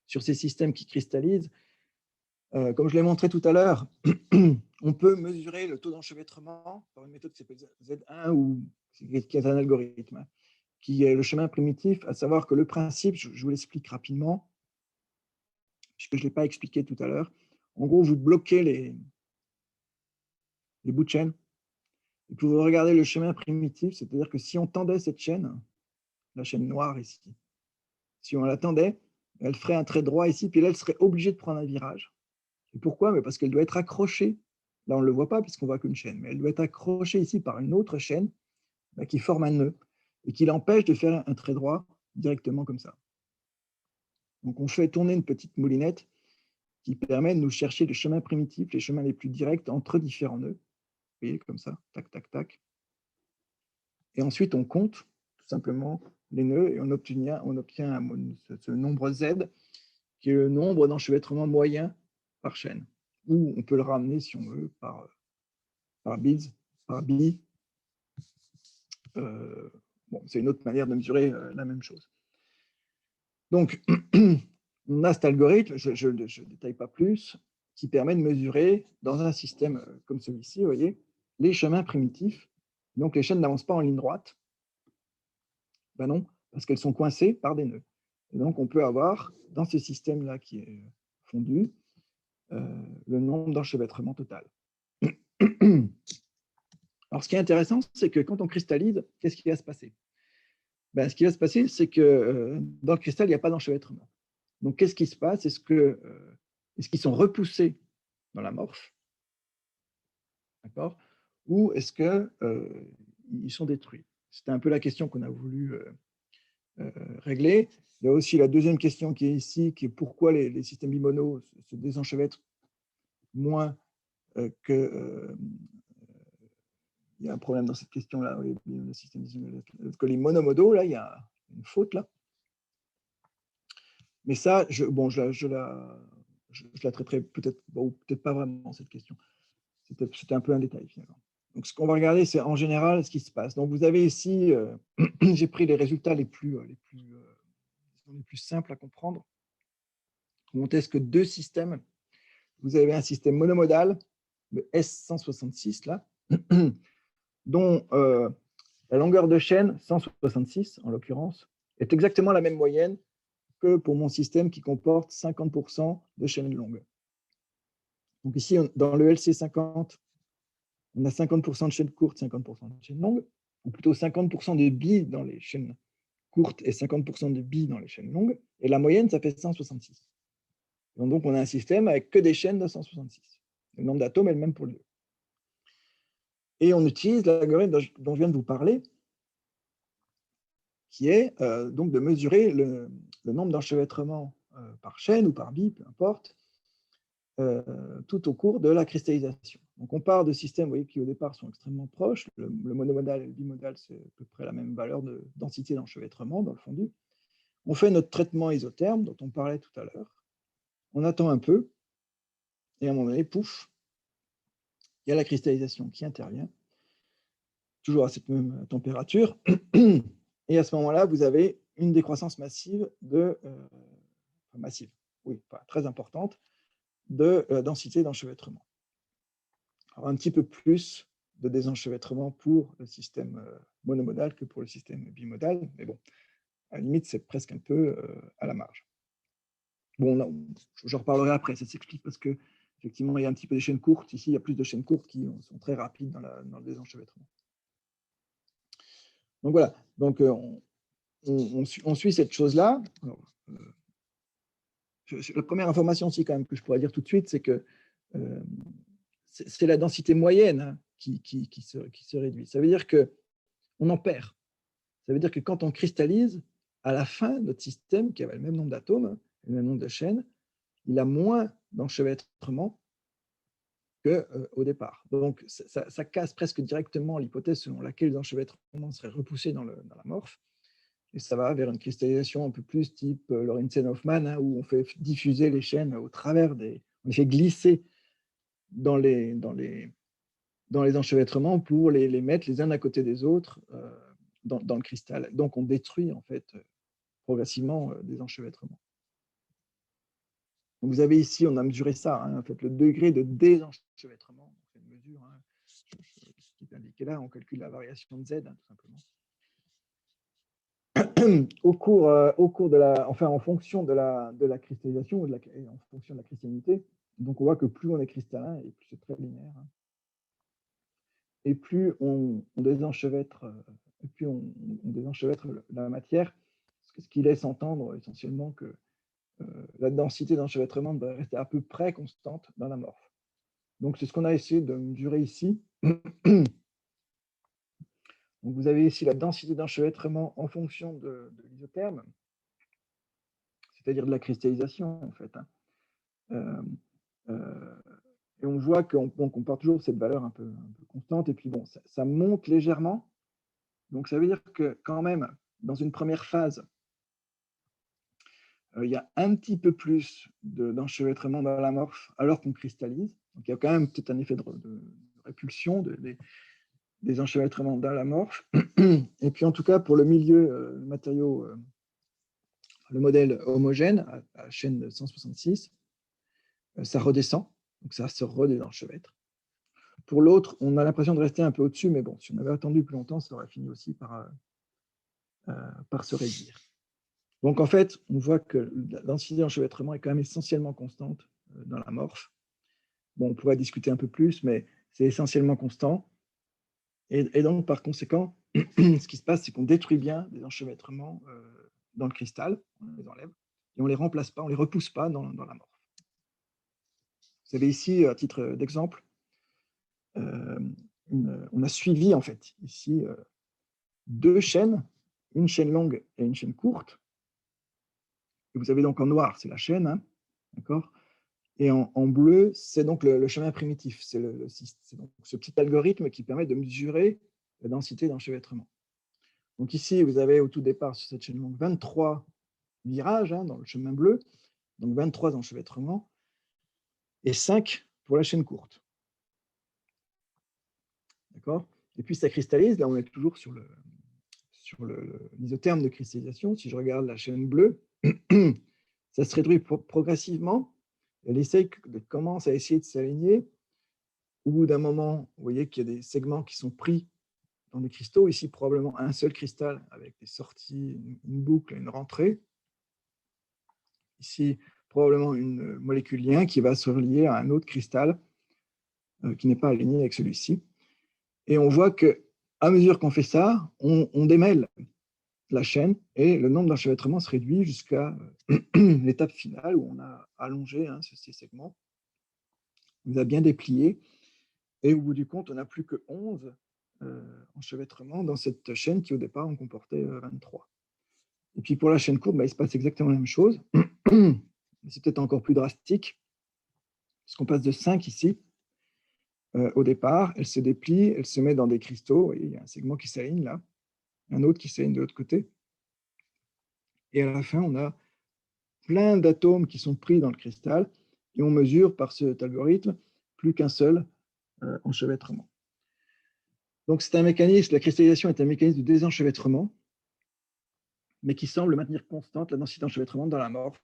S2: sur ces systèmes qui cristallisent. Comme je l'ai montré tout à l'heure, on peut mesurer le taux d'enchevêtrement par une méthode qui s'appelle Z1, ou qui est un algorithme, qui est le chemin primitif, à savoir que le principe, je vous l'explique rapidement, puisque je ne l'ai pas expliqué tout à l'heure. En gros, vous bloquez les bouts de chaîne, et puis vous regardez le chemin primitif, c'est-à-dire que si on tendait cette chaîne, la chaîne noire ici, si on la tendait, elle ferait un trait droit ici, puis là, elle serait obligée de prendre un virage. Et pourquoi? Mais parce qu'elle doit être accrochée. Là, on ne le voit pas puisqu'on ne voit qu'une chaîne, mais elle doit être accrochée ici par une autre chaîne qui forme un nœud et qui l'empêche de faire un trait droit directement comme ça. Donc, on fait tourner une petite moulinette qui permet de nous chercher les chemins primitifs, les chemins les plus directs entre différents nœuds. Vous voyez, comme ça, tac, tac, tac. Et ensuite, on compte tout simplement les nœuds et on obtient ce nombre Z qui est le nombre d'enchevêtrements moyens par chaîne. Ou on peut le ramener, si on veut, par beads, par bi. Bon, c'est une autre manière de mesurer la même chose. Donc, on a cet algorithme, je ne détaille pas plus, qui permet de mesurer dans un système comme celui-ci, vous voyez, les chemins primitifs. Donc, les chaînes n'avancent pas en ligne droite. Ben non, parce qu'elles sont coincées par des nœuds. Et donc, on peut avoir, dans ce système-là qui est fondu, le nombre d'enchevêtrements total. Alors, ce qui est intéressant, c'est que quand on cristallise, qu'est-ce qui va se passer? Ben, ce qui va se passer, c'est que dans le cristal, il n'y a pas d'enchevêtrement. Donc, qu'est-ce qui se passe? Est-ce qu'ils sont repoussés dans l'amorphe? D'accord? Ou est-ce qu'ils sont détruits? C'était un peu la question qu'on a voulu régler. Il y a aussi la deuxième question qui est ici, qui est pourquoi les systèmes bimono se désenchevêtrent moins que... il y a un problème dans cette question-là, oui, le système que les monomodaux, là, il y a une faute là. Mais ça, je la traiterai peut-être, ou peut-être pas vraiment, cette question. C'était un peu un détail, finalement. Donc, ce qu'on va regarder, c'est en général ce qui se passe. Donc, vous avez ici, j'ai pris les résultats les plus simples à comprendre. On teste deux systèmes. Vous avez un système monomodal, le S166, là, dont la longueur de chaîne, 166 en l'occurrence, est exactement la même moyenne que pour mon système qui comporte 50% de chaînes longues. Donc ici, dans le LC50, on a 50% de chaînes courtes, 50% de chaînes longues, ou plutôt 50% de billes dans les chaînes courtes et 50% de billes dans les chaînes longues, et la moyenne, ça fait 166. Donc on a un système avec que des chaînes de 166. Le nombre d'atomes est le même pour les deux. Et on utilise l'algorithme dont je viens de vous parler, qui est donc de mesurer le nombre d'enchevêtrements par chaîne ou par bille, peu importe, tout au cours de la cristallisation. Donc on part de systèmes, vous voyez, qui au départ sont extrêmement proches. Le monomodal et le bimodal, c'est à peu près la même valeur de densité d'enchevêtrement dans le fondu. On fait notre traitement isotherme dont on parlait tout à l'heure. On attend un peu, et à un moment donné, pouf, il y a la cristallisation qui intervient, toujours à cette même température. Et à ce moment-là, vous avez une décroissance massive très importante, de densité d'enchevêtrement. Alors, un petit peu plus de désenchevêtrement pour le système monomodal que pour le système bimodal, mais bon, à la limite, c'est presque un peu à la marge. Bon, j'en reparlerai après, ça s'explique parce que effectivement, il y a un petit peu des chaînes courtes. Ici, il y a plus de chaînes courtes qui sont très rapides dans le désenchevêtrement. Donc voilà, donc, on suit cette chose-là. La première information aussi quand même que je pourrais dire tout de suite, c'est que c'est la densité moyenne, hein, qui se réduit. Ça veut dire qu'on en perd. Ça veut dire que quand on cristallise, à la fin, notre système, qui avait le même nombre d'atomes, le même nombre de chaînes, il a moins d'enchevêtrement qu'au départ. Donc, ça casse presque directement l'hypothèse selon laquelle les enchevêtrements seraient repoussés dans l'amorphe. Et ça va vers une cristallisation un peu plus type Lorentz-Hoffmann, hein, où on fait diffuser les chaînes au travers on les fait glisser dans les enchevêtrements pour les mettre les uns à côté des autres dans le cristal. Donc, on détruit en fait progressivement des enchevêtrements. Donc, vous avez ici, on a mesuré ça, hein, en fait, le degré de désenchevêtrement. On fait une mesure, hein, ce qui est indiqué là, on calcule la variation de Z, hein, tout simplement. Au cours de en fonction de la cristallisation et en fonction de la cristallinité, donc on voit que plus on est cristallin, et plus c'est très linéaire, hein, et plus on désenchevêtre, la matière, ce qui laisse entendre essentiellement que la densité d'enchevêtrement doit rester à peu près constante dans l'amorphe. Donc c'est ce qu'on a essayé de mesurer ici. Donc, vous avez ici la densité d'enchevêtrement en fonction de l'isotherme, c'est-à-dire de la cristallisation, en fait. Et on voit qu'on compare toujours cette valeur un peu constante, et puis bon, ça monte légèrement. Donc, ça veut dire que quand même, dans une première phase, il y a un petit peu plus d'enchevêtrement dans l'amorphe alors qu'on cristallise. Donc, il y a quand même peut-être un effet de répulsion des enchevêtrements dans l'amorphe. Et puis, en tout cas, pour le milieu, le matériau, le modèle homogène à chaîne 166, ça redescend, donc ça se redésenchevêtre. Pour l'autre, on a l'impression de rester un peu au-dessus, mais bon, si on avait attendu plus longtemps, ça aurait fini aussi par se réduire. Donc en fait, on voit que la densité d'enchevêtrement est quand même essentiellement constante dans l'amorphe. Bon, on pourrait discuter un peu plus, mais c'est essentiellement constant. Et donc, par conséquent, ce qui se passe, c'est qu'on détruit bien des enchevêtrements dans le cristal, on les enlève, et on ne les remplace pas, on ne les repousse pas dans l'amorphe. Vous avez ici, à titre d'exemple, on a suivi en fait ici deux chaînes, une chaîne longue et une chaîne courte. Et vous avez donc en noir, c'est la chaîne, hein, d'accord. Et en bleu, c'est donc le chemin primitif, c'est donc ce petit algorithme qui permet de mesurer la densité d'enchevêtrement. Donc ici, vous avez au tout départ sur cette chaîne longue 23 virages, hein, dans le chemin bleu, donc 23 enchevêtrements, et 5 pour la chaîne courte. D'accord. Et puis ça cristallise, là on est toujours sur l'isotherme de cristallisation. Si je regarde la chaîne bleue, ça se réduit progressivement. Elle commence à essayer de s'aligner. Au bout d'un moment, vous voyez qu'il y a des segments qui sont pris dans des cristaux. Ici, probablement un seul cristal avec des sorties, une boucle et une rentrée. Ici, probablement une molécule lien qui va se relier à un autre cristal qui n'est pas aligné avec celui-ci. Et on voit qu'à mesure qu'on fait ça, on démêle la chaîne et le nombre d'enchevêtrements se réduit jusqu'à l'étape finale où on a allongé, hein, ces segments. On les a bien dépliés. Et au bout du compte, on n'a plus que 11 enchevêtrements dans cette chaîne qui, au départ, en comportait 23. Et puis, pour la chaîne courte, il se passe exactement la même chose. C'est peut-être encore plus drastique, puisqu'on passe de 5 ici. Au départ, elle se déplie, elle se met dans des cristaux, et il y a un segment qui s'aligne là, un autre qui s'aligne de l'autre côté. Et à la fin, on a plein d'atomes qui sont pris dans le cristal, et on mesure par cet algorithme plus qu'un seul enchevêtrement. Donc c'est un mécanisme, la cristallisation est un mécanisme de désenchevêtrement, mais qui semble maintenir constante la densité d'enchevêtrement dans l'amorphe,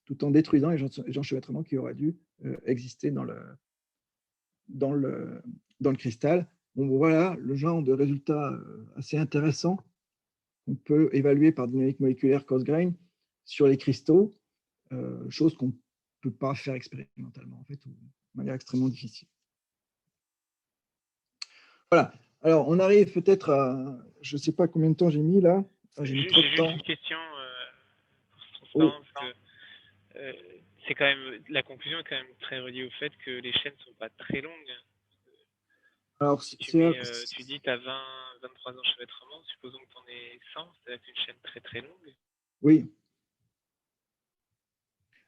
S2: tout en détruisant les enchevêtrements qui auraient dû exister dans le cristal. Bon, voilà le genre de résultats assez intéressants qu'on peut évaluer par dynamique moléculaire Cosgrain sur les cristaux, chose qu'on peut pas faire expérimentalement, en fait, ou de manière extrêmement difficile. Voilà. Alors, on arrive peut-être à… Je ne sais pas combien de temps j'ai mis là. J'ai mis trop de temps.
S4: J'ai une question pour
S2: Oui.
S4: transparence. C'est quand même, la conclusion est quand même très reliée au fait que les chaînes ne sont pas très longues.
S2: Alors,
S4: tu dis que tu as 23 enchevêtrements, supposons que tu en aies 100, c'est-à-dire une chaîne très très longue.
S2: Oui.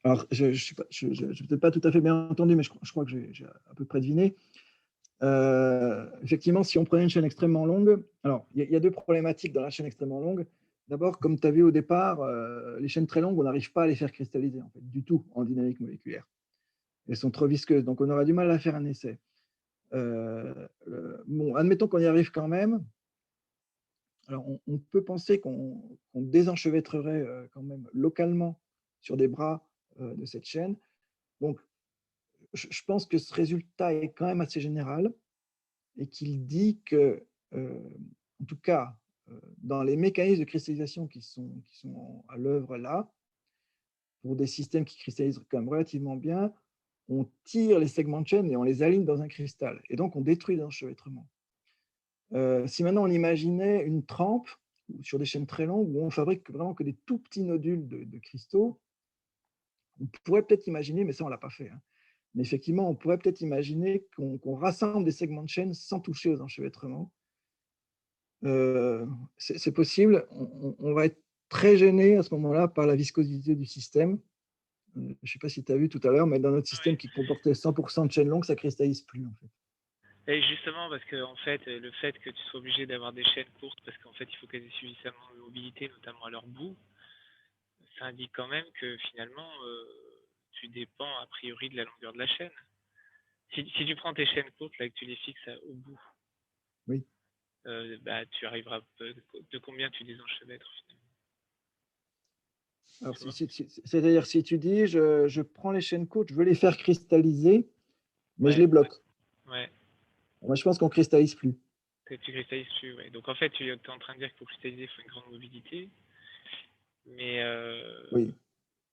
S2: Alors, je n'ai peut-être pas tout à fait bien entendu, mais je crois que j'ai à peu près deviné. Effectivement, si on prenait une chaîne extrêmement longue, alors il y a deux problématiques dans la chaîne extrêmement longue. D'abord, comme tu as vu au départ, les chaînes très longues, on n'arrive pas à les faire cristalliser en fait, du tout en dynamique moléculaire. Elles sont trop visqueuses, donc on aura du mal à faire un essai. Bon, admettons qu'on y arrive quand même. Alors, on peut penser qu'on désenchevêtrerait quand même localement sur des bras de cette chaîne. Donc, je pense que ce résultat est quand même assez général et qu'il dit que, en tout cas, dans les mécanismes de cristallisation qui sont à l'œuvre là, pour des systèmes qui cristallisent quand même relativement bien, on tire les segments de chaîne et on les aligne dans un cristal. Et donc, on détruit l'enchevêtrement. Si maintenant on imaginait une trempe sur des chaînes très longues où on fabrique vraiment que des tout petits nodules de cristaux, on pourrait peut-être imaginer, mais ça on ne l'a pas fait, hein, mais effectivement on pourrait peut-être imaginer qu'on rassemble des segments de chaîne sans toucher aux enchevêtrements. C'est possible, on va être très gêné à ce moment-là par la viscosité du système. Je ne sais pas si tu as vu tout à l'heure, mais dans notre système qui comportait 100% de chaîne longue, ça ne cristallise plus en fait.
S4: Et justement, parce que en fait, le fait que tu sois obligé d'avoir des chaînes courtes, parce qu'en fait, il faut qu'elles aient suffisamment de mobilité, notamment à leur bout, ça indique quand même que finalement, tu dépends a priori de la longueur de la chaîne. Si tu prends tes chaînes courtes, là, que tu les fixes au bout,
S2: oui.
S4: Tu arriveras de combien tu désenchevêtres finalement.
S2: C'est-à-dire, si tu dis, je prends les chaînes courtes, je veux les faire cristalliser, mais je les bloque.
S4: Ouais.
S2: Moi, je pense qu'on ne cristallise plus.
S4: Tu cristallises plus, ouais. Donc, en fait, tu es en train de dire qu'il faut cristalliser, il faut une grande mobilité. Mais,
S2: oui.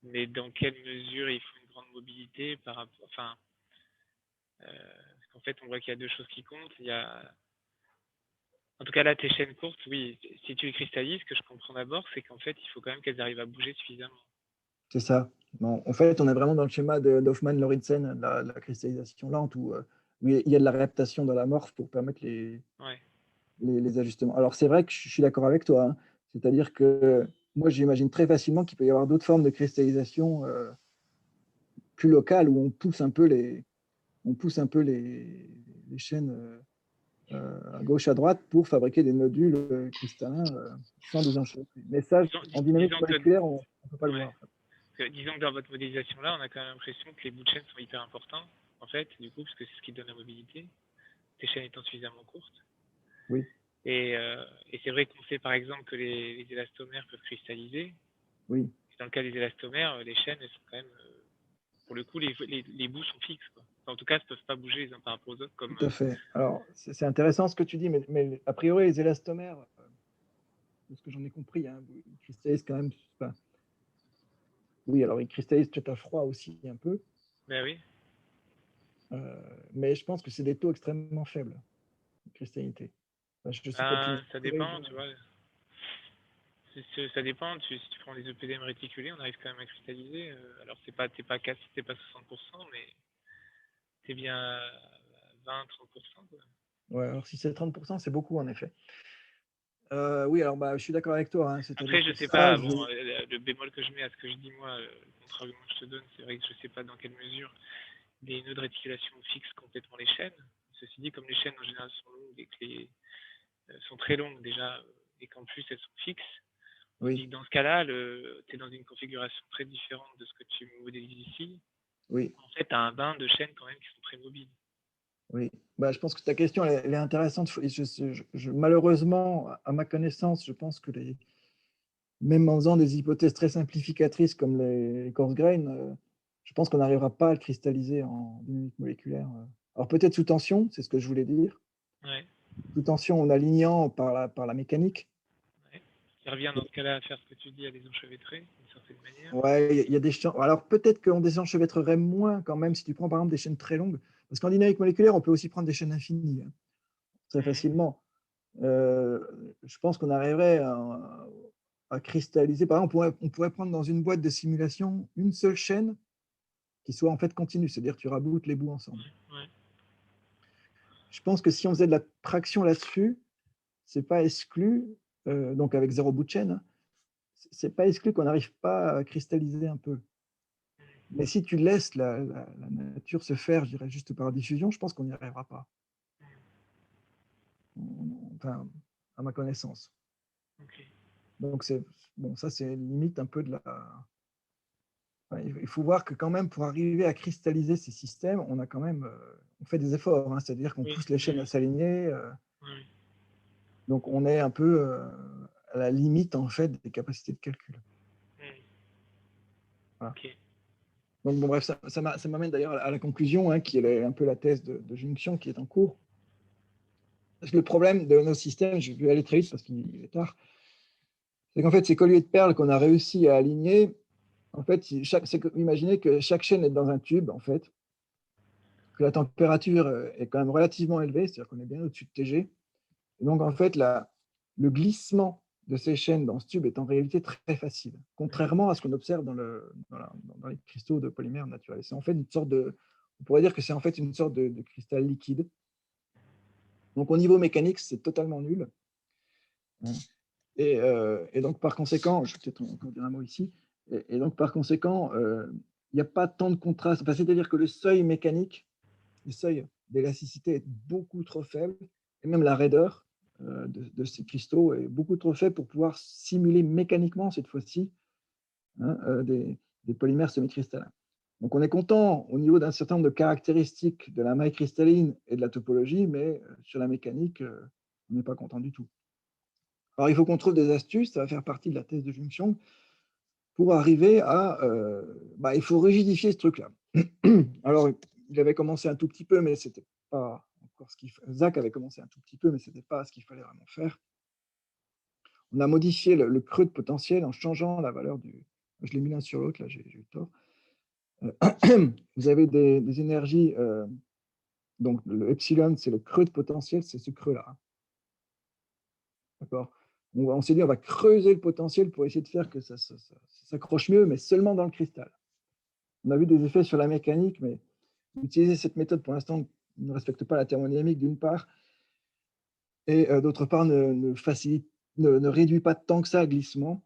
S4: Mais dans quelle mesure il faut une grande mobilité par rapport… Enfin, parce qu'en fait, on voit qu'il y a deux choses qui comptent. Il y a… En tout cas, là, tes chaînes courtes, oui, si tu les cristallises, ce que je comprends d'abord, c'est qu'en fait, il faut quand même qu'elles arrivent à bouger suffisamment.
S2: C'est ça. Bon, en fait, on est vraiment dans le schéma d'Hoffmann-Lorentzen, la cristallisation lente, où il y a de la réaptation dans la morphe pour permettre les ajustements. Alors, c'est vrai que je suis d'accord avec toi, hein. C'est-à-dire que moi, j'imagine très facilement qu'il peut y avoir d'autres formes de cristallisation plus locales, où on pousse un peu les chaînes à gauche, à droite, pour fabriquer des nodules cristallins sans désenchevêtrer. Mais ça, en dynamique moléculaire, on ne peut pas le voir.
S4: Disons que dans votre modélisation-là, on a quand même l'impression que les bouts de chaîne sont hyper importants, en fait, du coup, parce que c'est ce qui donne la mobilité, tes chaînes étant suffisamment courtes.
S2: Oui.
S4: Et c'est vrai qu'on sait par exemple que les élastomères peuvent cristalliser.
S2: Oui.
S4: Et dans le cas des élastomères, les chaînes, elles sont quand même, pour le coup, les bouts sont fixes, quoi. Enfin, en tout cas, elles ne peuvent pas bouger les uns par rapport aux autres. Comme,
S2: tout à fait. Alors, c'est intéressant ce que tu dis, mais a priori, les élastomères, de ce que j'en ai compris, hein, ils cristallisent quand même. Enfin, oui, alors ils cristallisent peut-être à froid aussi un peu.
S4: Ben oui.
S2: Mais je pense que c'est des taux extrêmement faibles de cristallinité. Enfin, je sais pas,
S4: ça dépend, tu vois. Ça dépend. Si tu prends des EPDM réticulés, on arrive quand même à cristalliser. Alors, t'es pas 60%, mais t'es bien à 20-30%. Quoi.
S2: Ouais, alors si c'est 30%, c'est beaucoup en effet. Oui, alors je suis d'accord avec toi. Hein,
S4: après, je sais pas. Bon, le bémol que je mets à ce que je dis moi, le contre-argument que je te donne, c'est vrai que je sais pas dans quelle mesure les nœuds de réticulation fixent complètement les chaînes. Ceci dit, comme les chaînes en général sont longues et que sont très longues déjà, et qu'en plus elles sont fixes, on dit que dans ce cas-là, tu es dans une configuration très différente de ce que tu modélises ici.
S2: Oui.
S4: En fait, tu as un bain de chaînes quand même qui sont très mobiles.
S2: Oui, je pense que ta question elle est intéressante. Malheureusement, à ma connaissance, je pense que même en faisant des hypothèses très simplificatrices comme les coarse grain, je pense qu'on n'arrivera pas à le cristalliser en dynamique moléculaire. Alors peut-être sous tension, c'est ce que je voulais dire.
S4: Ouais.
S2: Sous tension en alignant par la mécanique.
S4: Ouais. Il revient dans ce cas-là à faire ce que tu dis, à les enchevêtrer, une certaine manière.
S2: Ouais, il y a des champs. Alors peut-être qu'on désenchevêtrerait moins quand même si tu prends par exemple des chaînes très longues. Parce qu'en dynamique moléculaire, on peut aussi prendre des chaînes infinies, hein, très facilement. Je pense qu'on arriverait à cristalliser. Par exemple, on pourrait prendre dans une boîte de simulation une seule chaîne qui soit en fait continue, c'est-à-dire tu raboutes les bouts ensemble.
S4: Ouais.
S2: Je pense que si on faisait de la traction là-dessus, c'est pas exclu, donc avec 0 bout de chaîne, hein, c'est pas exclu qu'on n'arrive pas à cristalliser un peu. Mais si tu laisses la nature se faire, je dirais juste par diffusion, je pense qu'on n'y arrivera pas. Enfin, à ma connaissance.
S4: Ok.
S2: Donc bon, ça c'est limite un peu de la. Enfin, il faut voir que quand même pour arriver à cristalliser ces systèmes, on a quand même, on fait des efforts, hein, c'est-à-dire qu'on pousse les chaînes à s'aligner.
S4: Oui.
S2: Donc on est un peu à la limite en fait des capacités de calcul. Voilà.
S4: Ok.
S2: Donc bon, bref, ça m'amène d'ailleurs à la conclusion, hein, qui est un peu la thèse de jonction qui est en cours. Parce que le problème de nos systèmes, je vais aller très vite parce qu'il est tard, c'est qu'en fait, ces colliers de perles qu'on a réussi à aligner, en fait, imaginez que chaque chaîne est dans un tube, en fait, que la température est quand même relativement élevée, c'est-à-dire qu'on est bien au-dessus de TG. Et donc, en fait, le glissement de ces chaînes dans ce tube est en réalité très facile, contrairement à ce qu'on observe dans les cristaux de polymères naturels. C'est en fait une sorte de, on pourrait dire que c'est en fait une sorte de cristal liquide. Donc, au niveau mécanique, c'est totalement nul. Et donc, par conséquent, je vais peut-être encore dire un mot ici, et donc, par conséquent, il n'y a pas tant de contraste. Enfin, c'est-à-dire que le seuil mécanique, le seuil d'élasticité est beaucoup trop faible, et même la raideur de ces cristaux est beaucoup trop faible pour pouvoir simuler mécaniquement, cette fois-ci, hein, des polymères semi-cristallins. Donc, on est content au niveau d'un certain nombre de caractéristiques de la maille cristalline et de la topologie, mais sur la mécanique, on n'est pas content du tout. Alors, il faut qu'on trouve des astuces, ça va faire partie de la thèse de jonction, pour arriver à... il faut rigidifier ce truc-là. Alors, il avait commencé un tout petit peu, mais c'était pas encore ce qu'il fallait. Zach avait commencé un tout petit peu, mais ce n'était pas ce qu'il fallait vraiment faire. On a modifié le creux de potentiel en changeant la valeur du... Je l'ai mis l'un sur l'autre, là, j'ai eu tort. Vous avez des énergies... donc, le epsilon, c'est le creux de potentiel, c'est ce creux-là. D'accord. On s'est dit, on va creuser le potentiel pour essayer de faire que ça s'accroche mieux, mais seulement dans le cristal. On a vu des effets sur la mécanique, mais utiliser cette méthode, pour l'instant, ne respecte pas la thermodynamique, d'une part, et d'autre part, ne réduit pas tant que ça le glissement,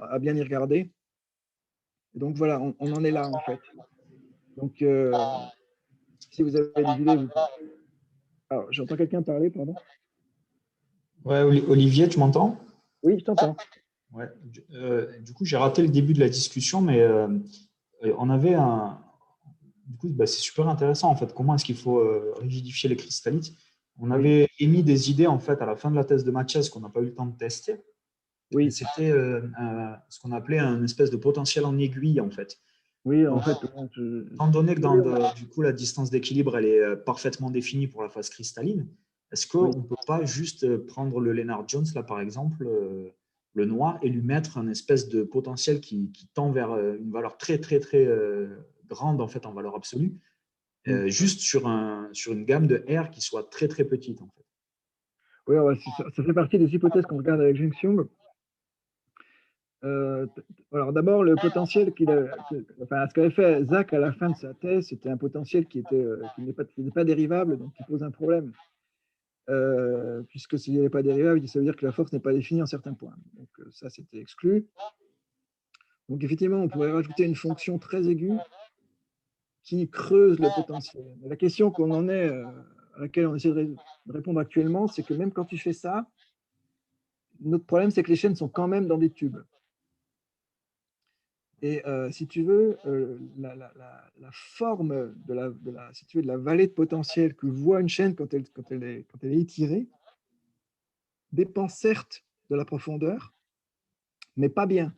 S2: à bien y regarder. Et donc, voilà, on en est là, en fait. Donc, si vous avez des idées, vous... Alors, j'entends quelqu'un parler, pardon.
S1: Ouais, Olivier, tu m'entends?
S2: Oui, je t'entends.
S1: Ouais. Du coup, j'ai raté le début de la discussion, mais on avait un. Du coup, c'est super intéressant en fait. Comment est-ce qu'il faut rigidifier les cristallites? On avait émis des idées en fait à la fin de la thèse de Mathias qu'on n'a pas eu le temps de tester.
S2: Oui.
S1: C'était ce qu'on appelait un espèce de potentiel en aiguille en fait.
S2: Oui, en fait.
S1: Étant donné que du coup la distance d'équilibre elle est parfaitement définie pour la phase cristalline, est-ce qu'on ne peut pas juste prendre le Lennard Jones là par exemple, le noir, et lui mettre un espèce de potentiel qui tend vers une valeur très très très grande en fait en valeur absolue, juste sur une gamme de R qui soit très très petite en fait.
S2: Oui, ça fait partie des hypothèses qu'on regarde avec Junction. Alors d'abord, le potentiel ce qu'avait fait Zach à la fin de sa thèse, c'était un potentiel qui n'est pas dérivable, donc qui pose un problème. Puisque s'il n'est pas dérivable, ça veut dire que la force n'est pas définie en certains points. Donc ça, c'était exclu. Donc effectivement, on pourrait rajouter une fonction très aiguë qui creuse le potentiel. Mais la question à laquelle on essaie de répondre actuellement, c'est que même quand tu fais ça, notre problème, c'est que les chaînes sont quand même dans des tubes. Et si tu veux, la forme de la vallée de potentiel que voit une chaîne quand elle est étirée dépend certes de la profondeur, mais pas bien.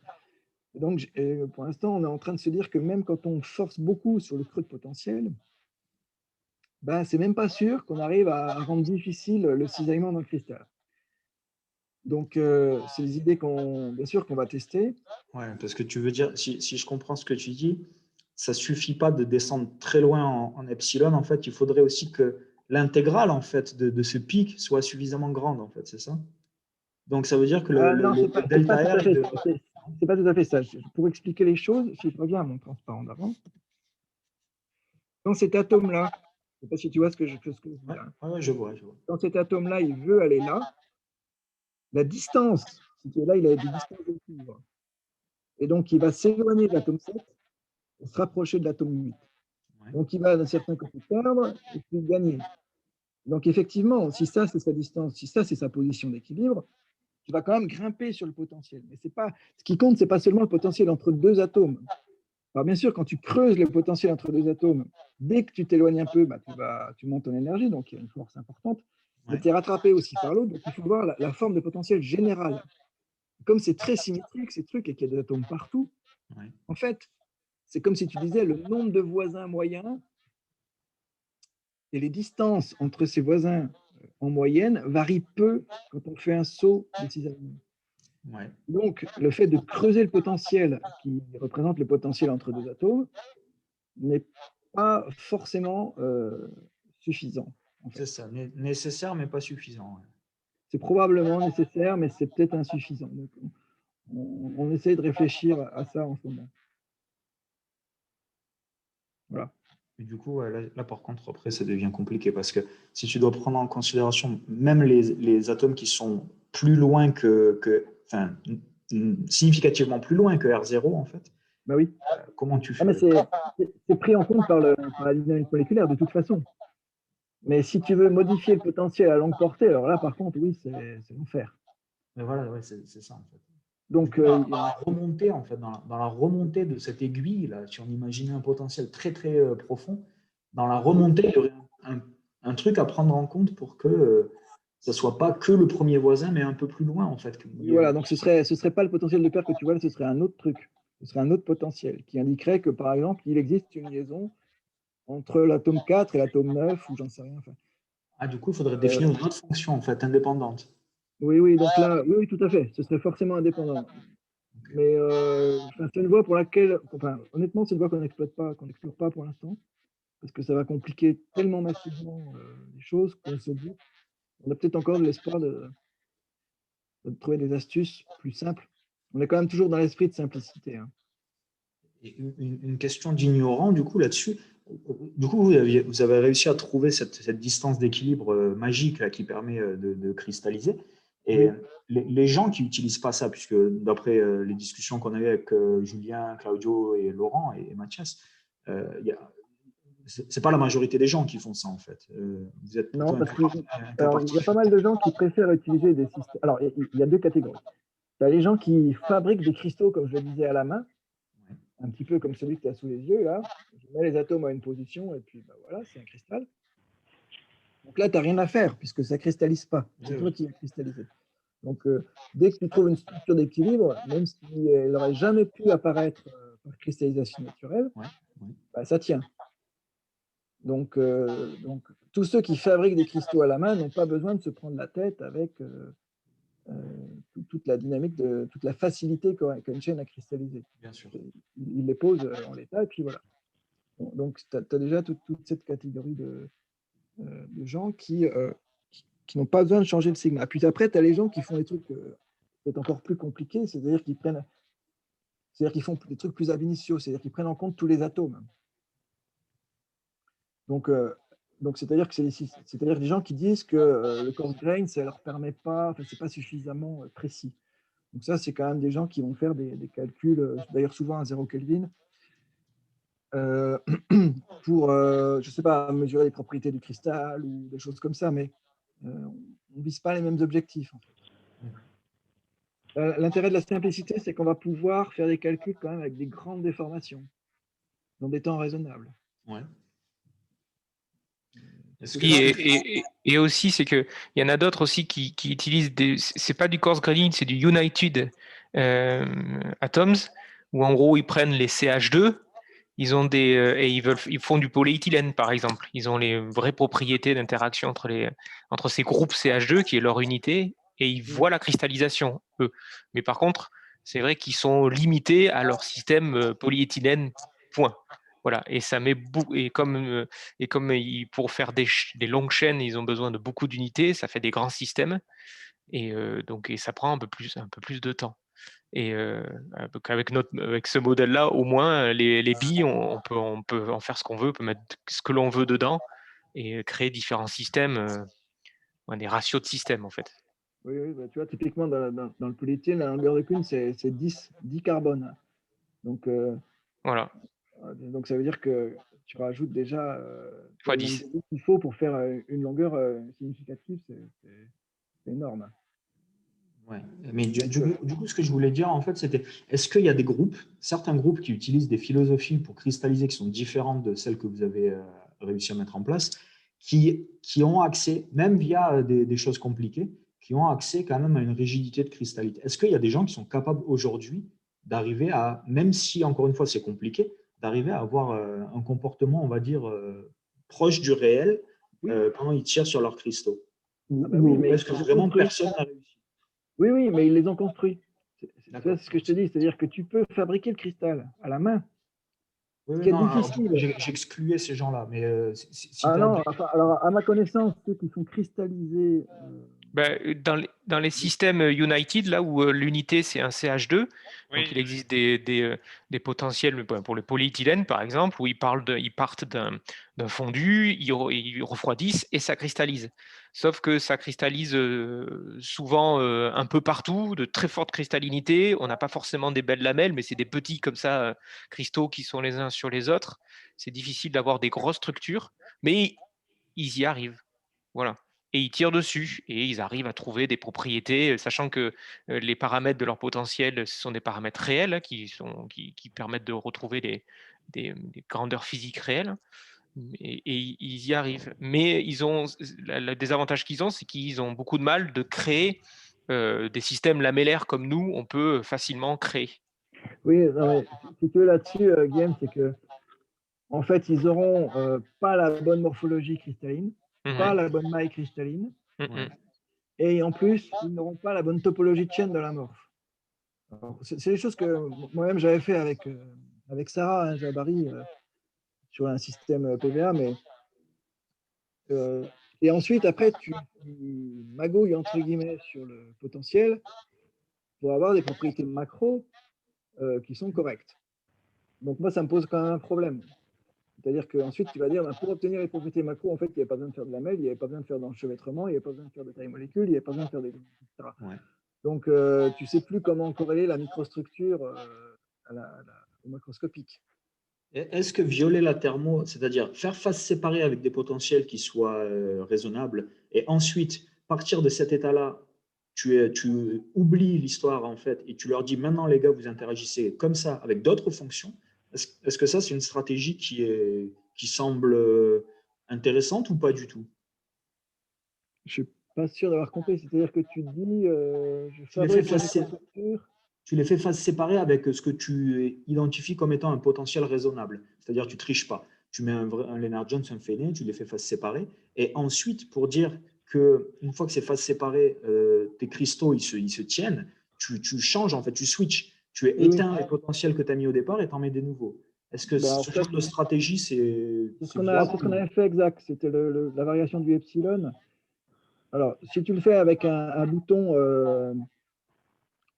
S2: Et donc, pour l'instant, on est en train de se dire que même quand on force beaucoup sur le creux de potentiel, c'est même pas sûr qu'on arrive à rendre difficile le cisaillement dans le cristal. Donc, c'est des idées bien sûr, qu'on va tester.
S1: Ouais, parce que tu veux dire, si je comprends ce que tu dis, ça suffit pas de descendre très loin en epsilon. En fait, il faudrait aussi que l'intégrale en fait de ce pic soit suffisamment grande. En fait, c'est ça. Donc, ça veut dire que
S2: Non,
S1: le
S2: c'est pas
S1: delta
S2: tout
S1: R,
S2: à fait. C'est pas tout à fait ça. Pour expliquer les choses, si je reviens à mon transparent d'avant, dans cet atome-là, je ne sais pas si tu vois ce que je veux dire.
S1: Ouais, je vois.
S2: Dans cet atome-là, il veut aller là. La distance, si tu es là, il a des distances de couvre. Et donc, il va s'éloigner de l'atome 7 et se rapprocher de l'atome 8.
S1: Ouais.
S2: Donc, il va d'un certain côté perdre et puis gagner. Donc, effectivement, si ça, c'est sa distance, si ça, c'est sa position d'équilibre, tu vas quand même grimper sur le potentiel. Mais c'est pas, ce qui compte, ce n'est pas seulement le potentiel entre deux atomes. Alors, bien sûr, quand tu creuses le potentiel entre deux atomes, dès que tu t'éloignes un peu, bah, tu montes ton énergie, donc il y a une force importante. Mais tu es rattrapé aussi par l'autre, donc il faut voir la forme de potentiel générale. Comme c'est très symétrique, ces trucs, et qu'il y a des atomes partout, en fait, c'est comme si tu disais le nombre de voisins moyens et les distances entre ces voisins en moyenne varient peu quand on fait un saut de 6 années.
S1: Ouais.
S2: Donc, le fait de creuser le potentiel qui représente le potentiel entre deux atomes n'est pas forcément suffisant. En fait.
S1: C'est ça, nécessaire mais pas suffisant. Ouais.
S2: C'est probablement nécessaire, mais c'est peut-être insuffisant. Donc, on essaie de réfléchir à ça en ce moment. Voilà.
S1: Et du coup, là, par contre, après, ça devient compliqué parce que si tu dois prendre en considération même les atomes qui sont plus loin enfin, significativement plus loin que R0, en fait,
S2: bah oui.
S1: Comment tu fais?
S2: Mais c'est pris en compte par la dynamique moléculaire de toute façon. Mais si tu veux modifier le potentiel à longue portée, alors là, par contre, oui, c'est l'enfer.
S1: Mais voilà, ouais, c'est ça, en fait.
S2: Donc,
S1: dans la remontée, en fait, dans la remontée de cette aiguille, là, si on imaginait un potentiel très, très profond, dans la remontée, il y aurait un truc à prendre en compte pour que ce ne soit pas que le premier voisin, mais un peu plus loin, en fait.
S2: Voilà, donc ce serait pas le potentiel de paire que tu vois, ce serait un autre truc. Ce serait un autre potentiel qui indiquerait que, par exemple, il existe une liaison entre l'atome 4 et l'atome 9, ou j'en sais rien. Enfin.
S1: Ah, du coup, il faudrait définir une autre fonction, en fait, indépendante.
S2: Oui, donc là, oui, tout à fait, ce serait forcément indépendant. Okay. Mais c'est une voie pour laquelle, honnêtement, c'est une voie qu'on n'explore pas pour l'instant, parce que ça va compliquer tellement massivement les choses qu'on se dit, on a peut-être encore de l'espoir de trouver des astuces plus simples. On est quand même toujours dans l'esprit de simplicité. Hein.
S1: Et une question d'ignorant, du coup, là-dessus. Du coup, vous avez réussi à trouver cette distance d'équilibre magique là, qui permet de cristalliser. Et les gens qui n'utilisent pas ça, puisque d'après les discussions qu'on avait avec Julien, Claudio et Laurent et Mathias, c'est pas la majorité des gens qui font ça en fait. Vous êtes
S2: non, parce qu'il y a pas mal de gens qui préfèrent utiliser des systèmes. Alors, il y a deux catégories. Il y a les gens qui fabriquent des cristaux, comme je le disais, à la main, un petit peu comme celui que tu as sous les yeux là. Je mets les atomes à une position et puis voilà, c'est un cristal. Donc là, tu n'as rien à faire puisque ça ne cristallise pas. C'est toi qui as cristallisé. Donc, dès que tu trouves une structure d'équilibre, même si elle n'aurait jamais pu apparaître par cristallisation naturelle, bah, ça tient. Donc, tous ceux qui fabriquent des cristaux à la main n'ont pas besoin de se prendre la tête avec toute la dynamique, toute la facilité qu'a une chaîne à cristalliser.
S1: Bien sûr.
S2: Ils les posent en l'état et puis voilà. Donc, tu as déjà toute cette catégorie de gens qui n'ont pas besoin de changer le sigma. Puis après, tu as les gens qui font des trucs peut-être encore plus compliqués, c'est-à-dire qu'ils font des trucs plus ab initio, c'est-à-dire qu'ils prennent en compte tous les atomes. Donc c'est-à-dire que c'est des gens qui disent que le coarse grain, ça leur permet pas, c'est pas suffisamment précis. Donc ça, c'est quand même des gens qui vont faire des calculs, d'ailleurs souvent à 0 Kelvin, pour, je sais pas, mesurer les propriétés du cristal ou des choses comme ça, mais on ne vise pas les mêmes objectifs. En fait. L'intérêt de la simplicité, c'est qu'on va pouvoir faire des calculs quand même avec des grandes déformations, dans des temps raisonnables.
S1: Ouais.
S5: Et aussi, c'est qu'il y en a d'autres aussi qui utilisent c'est pas du coarse graining, c'est du United Atoms, où en gros, ils prennent les CH2, ils font du polyéthylène, par exemple. Ils ont les vraies propriétés d'interaction entre ces groupes CH2, qui est leur unité, et ils voient la cristallisation, eux. Mais par contre, c'est vrai qu'ils sont limités à leur système polyéthylène, point. Voilà, et ça met pour faire des longues chaînes, ils ont besoin de beaucoup d'unités, ça fait des grands systèmes, et ça prend un peu plus de temps. Et avec ce modèle-là, au moins, les billes, on peut en faire ce qu'on veut, on peut mettre ce que l'on veut dedans et créer différents systèmes, des ratios de systèmes, en fait.
S2: Oui, bah, tu vois, typiquement, dans le polyéthylène, la longueur de cône, c'est 10 carbone. Donc,
S5: voilà.
S2: Donc, ça veut dire que tu rajoutes déjà
S5: Fois 10.
S2: ce qu'il faut pour faire une longueur significative, c'est énorme.
S1: Ouais. Mais du coup, ce que je voulais dire, en fait, c'était, est-ce qu'il y a des groupes, certains groupes qui utilisent des philosophies pour cristalliser qui sont différentes de celles que vous avez réussi à mettre en place, qui ont accès, même via des choses compliquées, qui ont accès quand même à une rigidité de cristallité? Est-ce qu'il y a des gens qui sont capables aujourd'hui d'arriver à, même si, encore une fois, c'est compliqué, d'arriver à avoir un comportement, on va dire, proche du réel quand ils tirent sur leurs cristaux? Ou est-ce que vraiment personne n'a réussi?
S2: Oui, mais ils les ont construits. C'est ce que je te dis, c'est-à-dire que tu peux fabriquer le cristal à la main.
S1: Oui, non, j'excluais ces gens-là, mais
S2: non, alors à ma connaissance, ceux qui sont cristallisés.
S5: Dans les systèmes United, là où l'unité c'est un CH2, donc il existe des potentiels pour le polyéthylène par exemple, où ils partent d'un fondu, ils refroidissent et ça cristallise. Sauf que ça cristallise souvent un peu partout, de très forte cristallinité. On n'a pas forcément des belles lamelles, mais c'est des petits comme ça, cristaux qui sont les uns sur les autres. C'est difficile d'avoir des grosses structures, mais ils y arrivent. Voilà. Et ils tirent dessus et ils arrivent à trouver des propriétés, sachant que les paramètres de leur potentiel, ce sont des paramètres réels qui permettent de retrouver des grandeurs physiques réelles. Et ils y arrivent. Mais le désavantage qu'ils ont, c'est qu'ils ont beaucoup de mal de créer des systèmes lamellaires comme nous, on peut facilement créer.
S2: Oui, non, si tu veux là-dessus, Guillaume, c'est que en fait, ils n'auront pas la bonne morphologie cristalline, pas la bonne maille cristalline, et en plus, ils n'auront pas la bonne topologie de chaîne de l'amorphe. C'est des choses que moi-même j'avais fait avec Sarah Jabari sur un système PVA, mais et ensuite, après, tu magouilles entre guillemets sur le potentiel pour avoir des propriétés macro qui sont correctes. Donc moi, ça me pose quand même un problème. C'est-à-dire qu'ensuite, tu vas dire, pour obtenir les propriétés macro, en fait, il n'y avait pas besoin de faire de lamelles, il n'y avait pas besoin de faire d'enchevêtrement, il n'y avait pas besoin de faire de taille molécule, il n'y avait pas besoin de faire des... etc. Ouais. Donc, tu ne sais plus comment corréler la microstructure au macroscopique.
S1: Est-ce que violer la thermo, c'est-à-dire faire phase séparée avec des potentiels qui soient raisonnables, et ensuite partir de cet état-là, tu oublies l'histoire en fait, et tu leur dis maintenant les gars, vous interagissez comme ça avec d'autres fonctions. Est-ce que ça, c'est une stratégie qui semble intéressante ou pas du tout?
S2: Je ne suis pas sûr d'avoir compris. C'est-à-dire que tu dis,
S1: tu les fais phase séparée avec ce que tu identifies comme étant un potentiel raisonnable. C'est-à-dire tu ne triches pas. Tu mets un Lennard Jones, un Fennet, tu les fais phase séparée. Et ensuite, pour dire qu'une fois que c'est phase séparée, tes cristaux ils se tiennent, tu changes, en fait, tu switches. Tu éteins les potentiels que tu as mis au départ et tu en mets des nouveaux. Est-ce que ce genre de stratégie, c'est
S2: ce qu'on avait fait exact. C'était la variation du epsilon. Alors, si tu le fais avec un bouton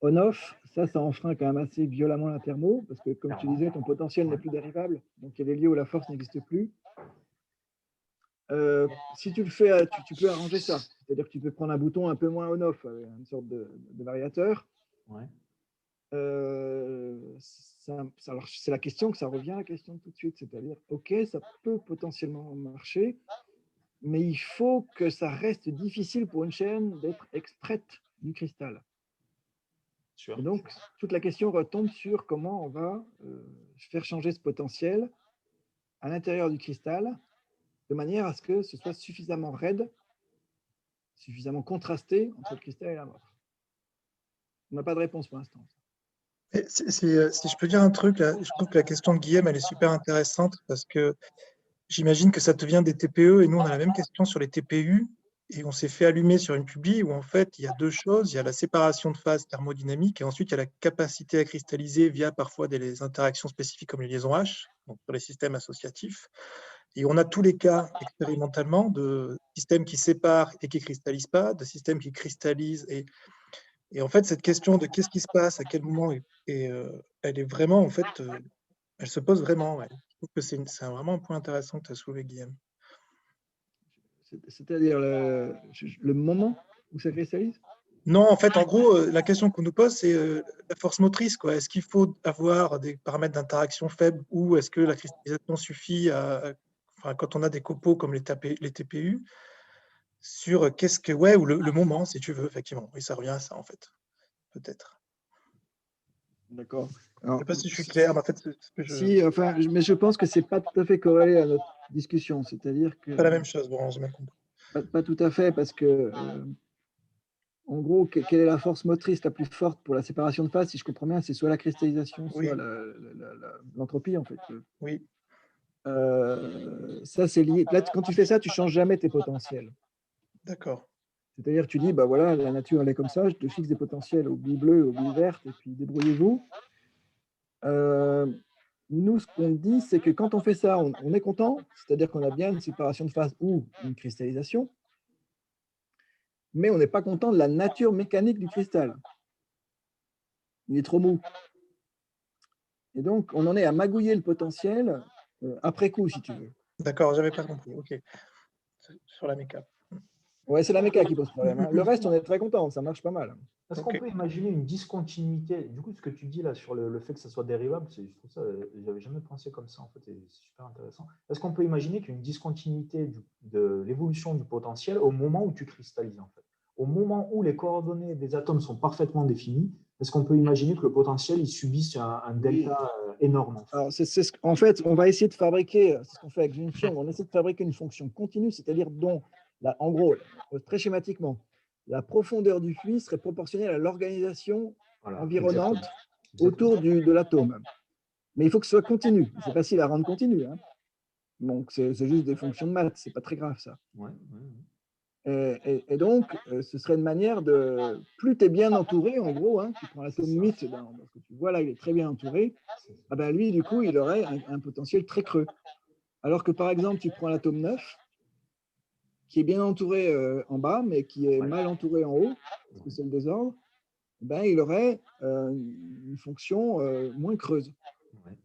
S2: on-off, ça enfreint quand même assez violemment la thermo, parce que comme tu disais, ton potentiel n'est plus dérivable, donc il y a des lieux où la force n'existe plus. Si tu le fais, tu peux arranger ça. C'est-à-dire que tu peux prendre un bouton un peu moins on-off, une sorte de variateur.
S1: Ouais.
S2: Alors, c'est la question que ça revient à la question tout de suite, c'est-à-dire, ok, ça peut potentiellement marcher, mais il faut que ça reste difficile pour une chaîne d'être extraite du cristal. Et donc, toute la question retombe sur comment on va faire changer ce potentiel à l'intérieur du cristal de manière à ce que ce soit suffisamment raide, suffisamment contrasté entre le cristal et la morphe. On n'a pas de réponse pour l'instant.
S3: Si je peux dire un truc, là, je trouve que la question de Guillaume, elle est super intéressante parce que j'imagine que ça te vient des TPE et nous, on a la même question sur les TPU. et on s'est fait allumer sur une publi où en fait il y a deux choses, il y a la séparation de phase thermodynamique et ensuite il y a la capacité à cristalliser via parfois des interactions spécifiques comme les liaisons H, donc pour les systèmes associatifs. Et on a tous les cas expérimentalement de systèmes qui séparent et qui cristallisent pas, de systèmes qui cristallisent et en fait cette question de qu'est-ce qui se passe, à quel moment, elle est vraiment en fait, elle se pose vraiment. Ouais. Je trouve que c'est vraiment un point intéressant que tu as soulevé, Guillaume.
S2: C'est-à-dire le moment où ça cristallise?
S3: Non, en fait, en gros, la question qu'on nous pose, c'est la force motrice, quoi. Est-ce qu'il faut avoir des paramètres d'interaction faibles ou est-ce que la cristallisation suffit enfin, quand on a des copeaux comme les TPU, sur qu'est-ce que, ouais, ou le moment, si tu veux, effectivement. Oui, ça revient à ça, en fait, peut-être.
S2: D'accord.
S3: Je ne sais pas si je suis clair, mais en fait, c'est ce que
S2: Si, enfin, mais je pense que c'est pas tout à fait corrélé à notre discussion. C'est-à-dire que
S3: pas la même chose, bon, j'ai bien compris.
S2: pas tout à fait, parce que en gros, quelle est la force motrice la plus forte pour la séparation de phase? Si je comprends bien, c'est soit la cristallisation,
S3: Oui,
S2: soit l'entropie, en fait.
S3: oui,
S2: Ça, c'est lié. Là, quand tu fais ça, tu changes jamais tes potentiels.
S3: d'accord.
S2: C'est-à-dire que tu dis, bah voilà, la nature, elle est comme ça, je te fixe des potentiels aux billes bleues, aux billes vertes, et puis débrouillez-vous. Nous, ce qu'on dit, c'est que quand on fait ça, on est content, c'est-à-dire qu'on a bien une séparation de phase ou une cristallisation, mais on n'est pas content de la nature mécanique du cristal. Il est trop mou. Et donc, on en est à magouiller le potentiel après coup, si tu veux.
S3: D'accord, j'avais pas compris. OK. Sur la méca.
S2: Ouais, c'est la méca qui pose problème. Hein. Le reste, on est très content, ça marche pas mal.
S1: Est-ce qu'on peut imaginer une discontinuité? Du coup, ce que tu dis là sur le fait que ça soit dérivable, je trouve ça, j'avais jamais pensé comme ça en fait, et c'est super intéressant. Est-ce qu'on peut imaginer qu'une discontinuité de l'évolution du potentiel au moment où tu cristallises en fait? Au moment où les coordonnées des atomes sont parfaitement définies, est-ce qu'on peut imaginer que le potentiel il subisse un delta énorme en fait?
S2: Alors, en fait, on va essayer de fabriquer, c'est ce qu'on fait avec Junxiong, on essaie de fabriquer une fonction continue, c'est-à-dire dont, en gros, très schématiquement, la profondeur du puits serait proportionnelle à l'organisation
S1: Voilà,
S2: environnante
S1: exactement.
S2: autour de l'atome. Mais il faut que ce soit continu. C'est facile à rendre continu. Hein. Donc, c'est juste des fonctions de maths, c'est pas très grave ça.
S1: Ouais.
S2: Et donc, ce serait une manière de. Plus tu es bien entouré, en gros, hein, tu prends l'atome 8, dans ce que tu vois là, il est très bien entouré, ah ben lui, du coup, il aurait un potentiel très creux. Alors que par exemple, tu prends l'atome 9, qui est bien entouré en bas, mais qui est mal entouré en haut, parce que c'est le désordre, ben, il aurait une fonction moins creuse.
S1: Ouais.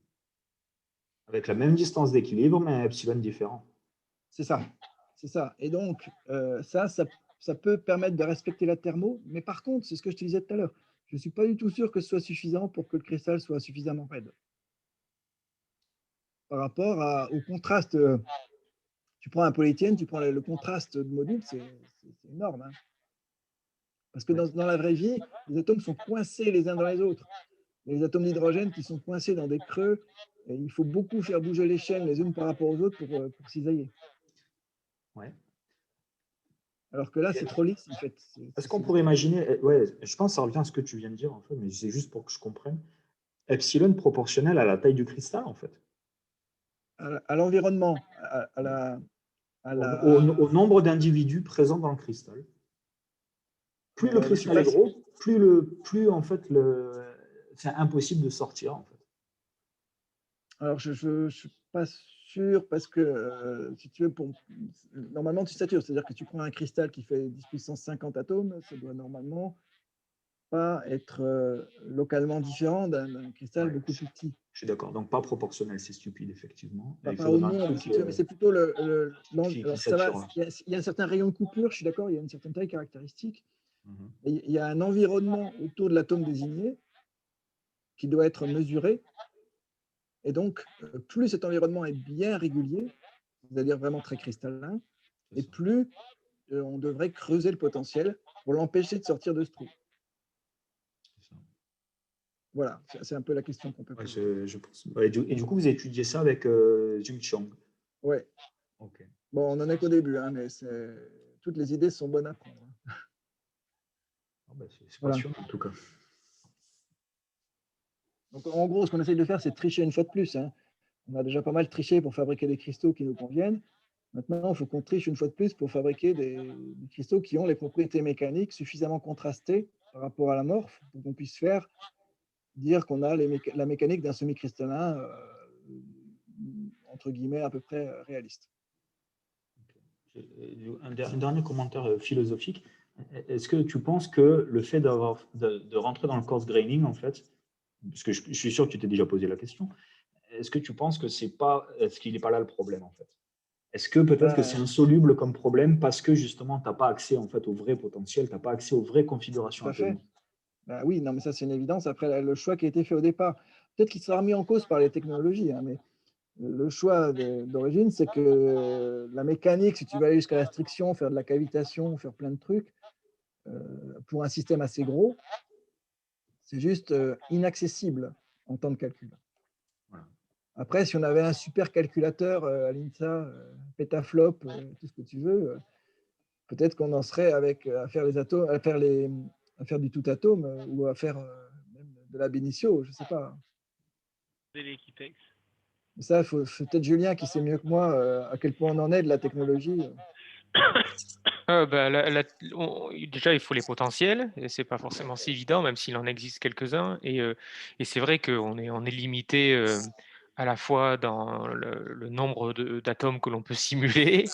S1: Avec la même distance d'équilibre, mais un epsilon différent.
S2: C'est ça. C'est ça. Et donc, ça peut permettre de respecter la thermo, mais par contre, c'est ce que je te disais tout à l'heure, je ne suis pas du tout sûr que ce soit suffisant pour que le cristal soit suffisamment raide. Par rapport au contraste, tu prends un polyéthylène, tu prends le contraste de module, c'est énorme. Hein. Parce que dans la vraie vie, les atomes sont coincés les uns dans les autres. Les atomes d'hydrogène qui sont coincés dans des creux, et il faut beaucoup faire bouger les chaînes les unes par rapport aux autres pour cisailler.
S1: Ouais.
S2: Alors que là, c'est trop lisse, en fait.
S1: Est-ce qu'on pourrait imaginer, ouais, je pense que ça revient à ce que tu viens de dire, en fait, mais c'est juste pour que je comprenne, epsilon proportionnel à la taille du cristal, en fait.
S2: À l'environnement,
S1: au nombre d'individus présents dans le cristal. Plus le cristal est gros, plus en fait, c'est impossible de sortir, en fait.
S2: Alors, je ne suis pas sûr parce que, si tu veux, normalement, tu satures. C'est-à-dire que tu prends un cristal qui fait 10 puissance 50 atomes, ça doit normalement pas être localement différent d'un cristal beaucoup plus petit.
S1: Je suis d'accord. Donc, pas proportionnel, c'est stupide, effectivement.
S2: Pas au nombre, si tu veux, mais c'est plutôt alors, il y a un certain rayon de coupure, je suis d'accord, il y a une certaine taille caractéristique. Il y a un environnement autour de l'atome désigné qui doit être mesuré. Et donc, plus cet environnement est bien régulier, c'est-à-dire vraiment très cristallin, et plus on devrait creuser le potentiel pour l'empêcher de sortir de ce trou. Voilà, c'est un peu la question qu'on peut poser.
S1: Je pense. Et du coup, vous étudiez ça avec Junxiong.
S2: Oui.
S1: Okay.
S2: Bon, on n'en est qu'au début, hein, mais toutes les idées sont bonnes à prendre.
S1: C'est passionnant, en tout cas.
S2: Donc, en gros, ce qu'on essaye de faire, c'est tricher une fois de plus. Hein. On a déjà pas mal triché pour fabriquer des cristaux qui nous conviennent. Maintenant, il faut qu'on triche une fois de plus pour fabriquer des cristaux qui ont les propriétés mécaniques suffisamment contrastées par rapport à l'amorphe pour qu'on puisse dire qu'on a la mécanique d'un semi-cristallin, entre guillemets, à peu près réaliste.
S1: Un dernier commentaire philosophique. Est-ce que tu penses que le fait de rentrer dans le coarse graining, en fait, parce que je suis sûr que tu t'es déjà posé la question, est-ce que tu penses que est-ce qu'il n'est pas là le problème, en fait? Est-ce que peut-être que c'est insoluble comme problème parce que justement, tu n'as pas accès en fait, au vrai potentiel, tu n'as pas accès aux vraies configurations atomiques?
S2: Oui, non, mais ça, c'est une évidence. Après, le choix qui a été fait au départ, peut-être qu'il sera remis en cause par les technologies, hein, mais le choix d'origine, c'est que la mécanique, si tu vas aller jusqu'à la striction, faire de la cavitation, faire plein de trucs, pour un système assez gros, c'est juste inaccessible en temps de calcul.
S1: Voilà.
S2: Après, si on avait un super calculateur à l'INSA, pétaflop, tout ce que tu veux, peut-être qu'on en serait à faire les atomes, à faire du tout atome ou à faire même de la Bénitio, je ne sais pas.
S4: L'équipex.
S2: Ça, il faut peut-être Julien qui sait mieux que moi à quel point on en est de la technologie.
S5: Déjà, il faut les potentiels, et c'est pas forcément si évident, même s'il en existe quelques-uns. Et c'est vrai qu'on est limité à la fois dans le nombre d'atomes que l'on peut simuler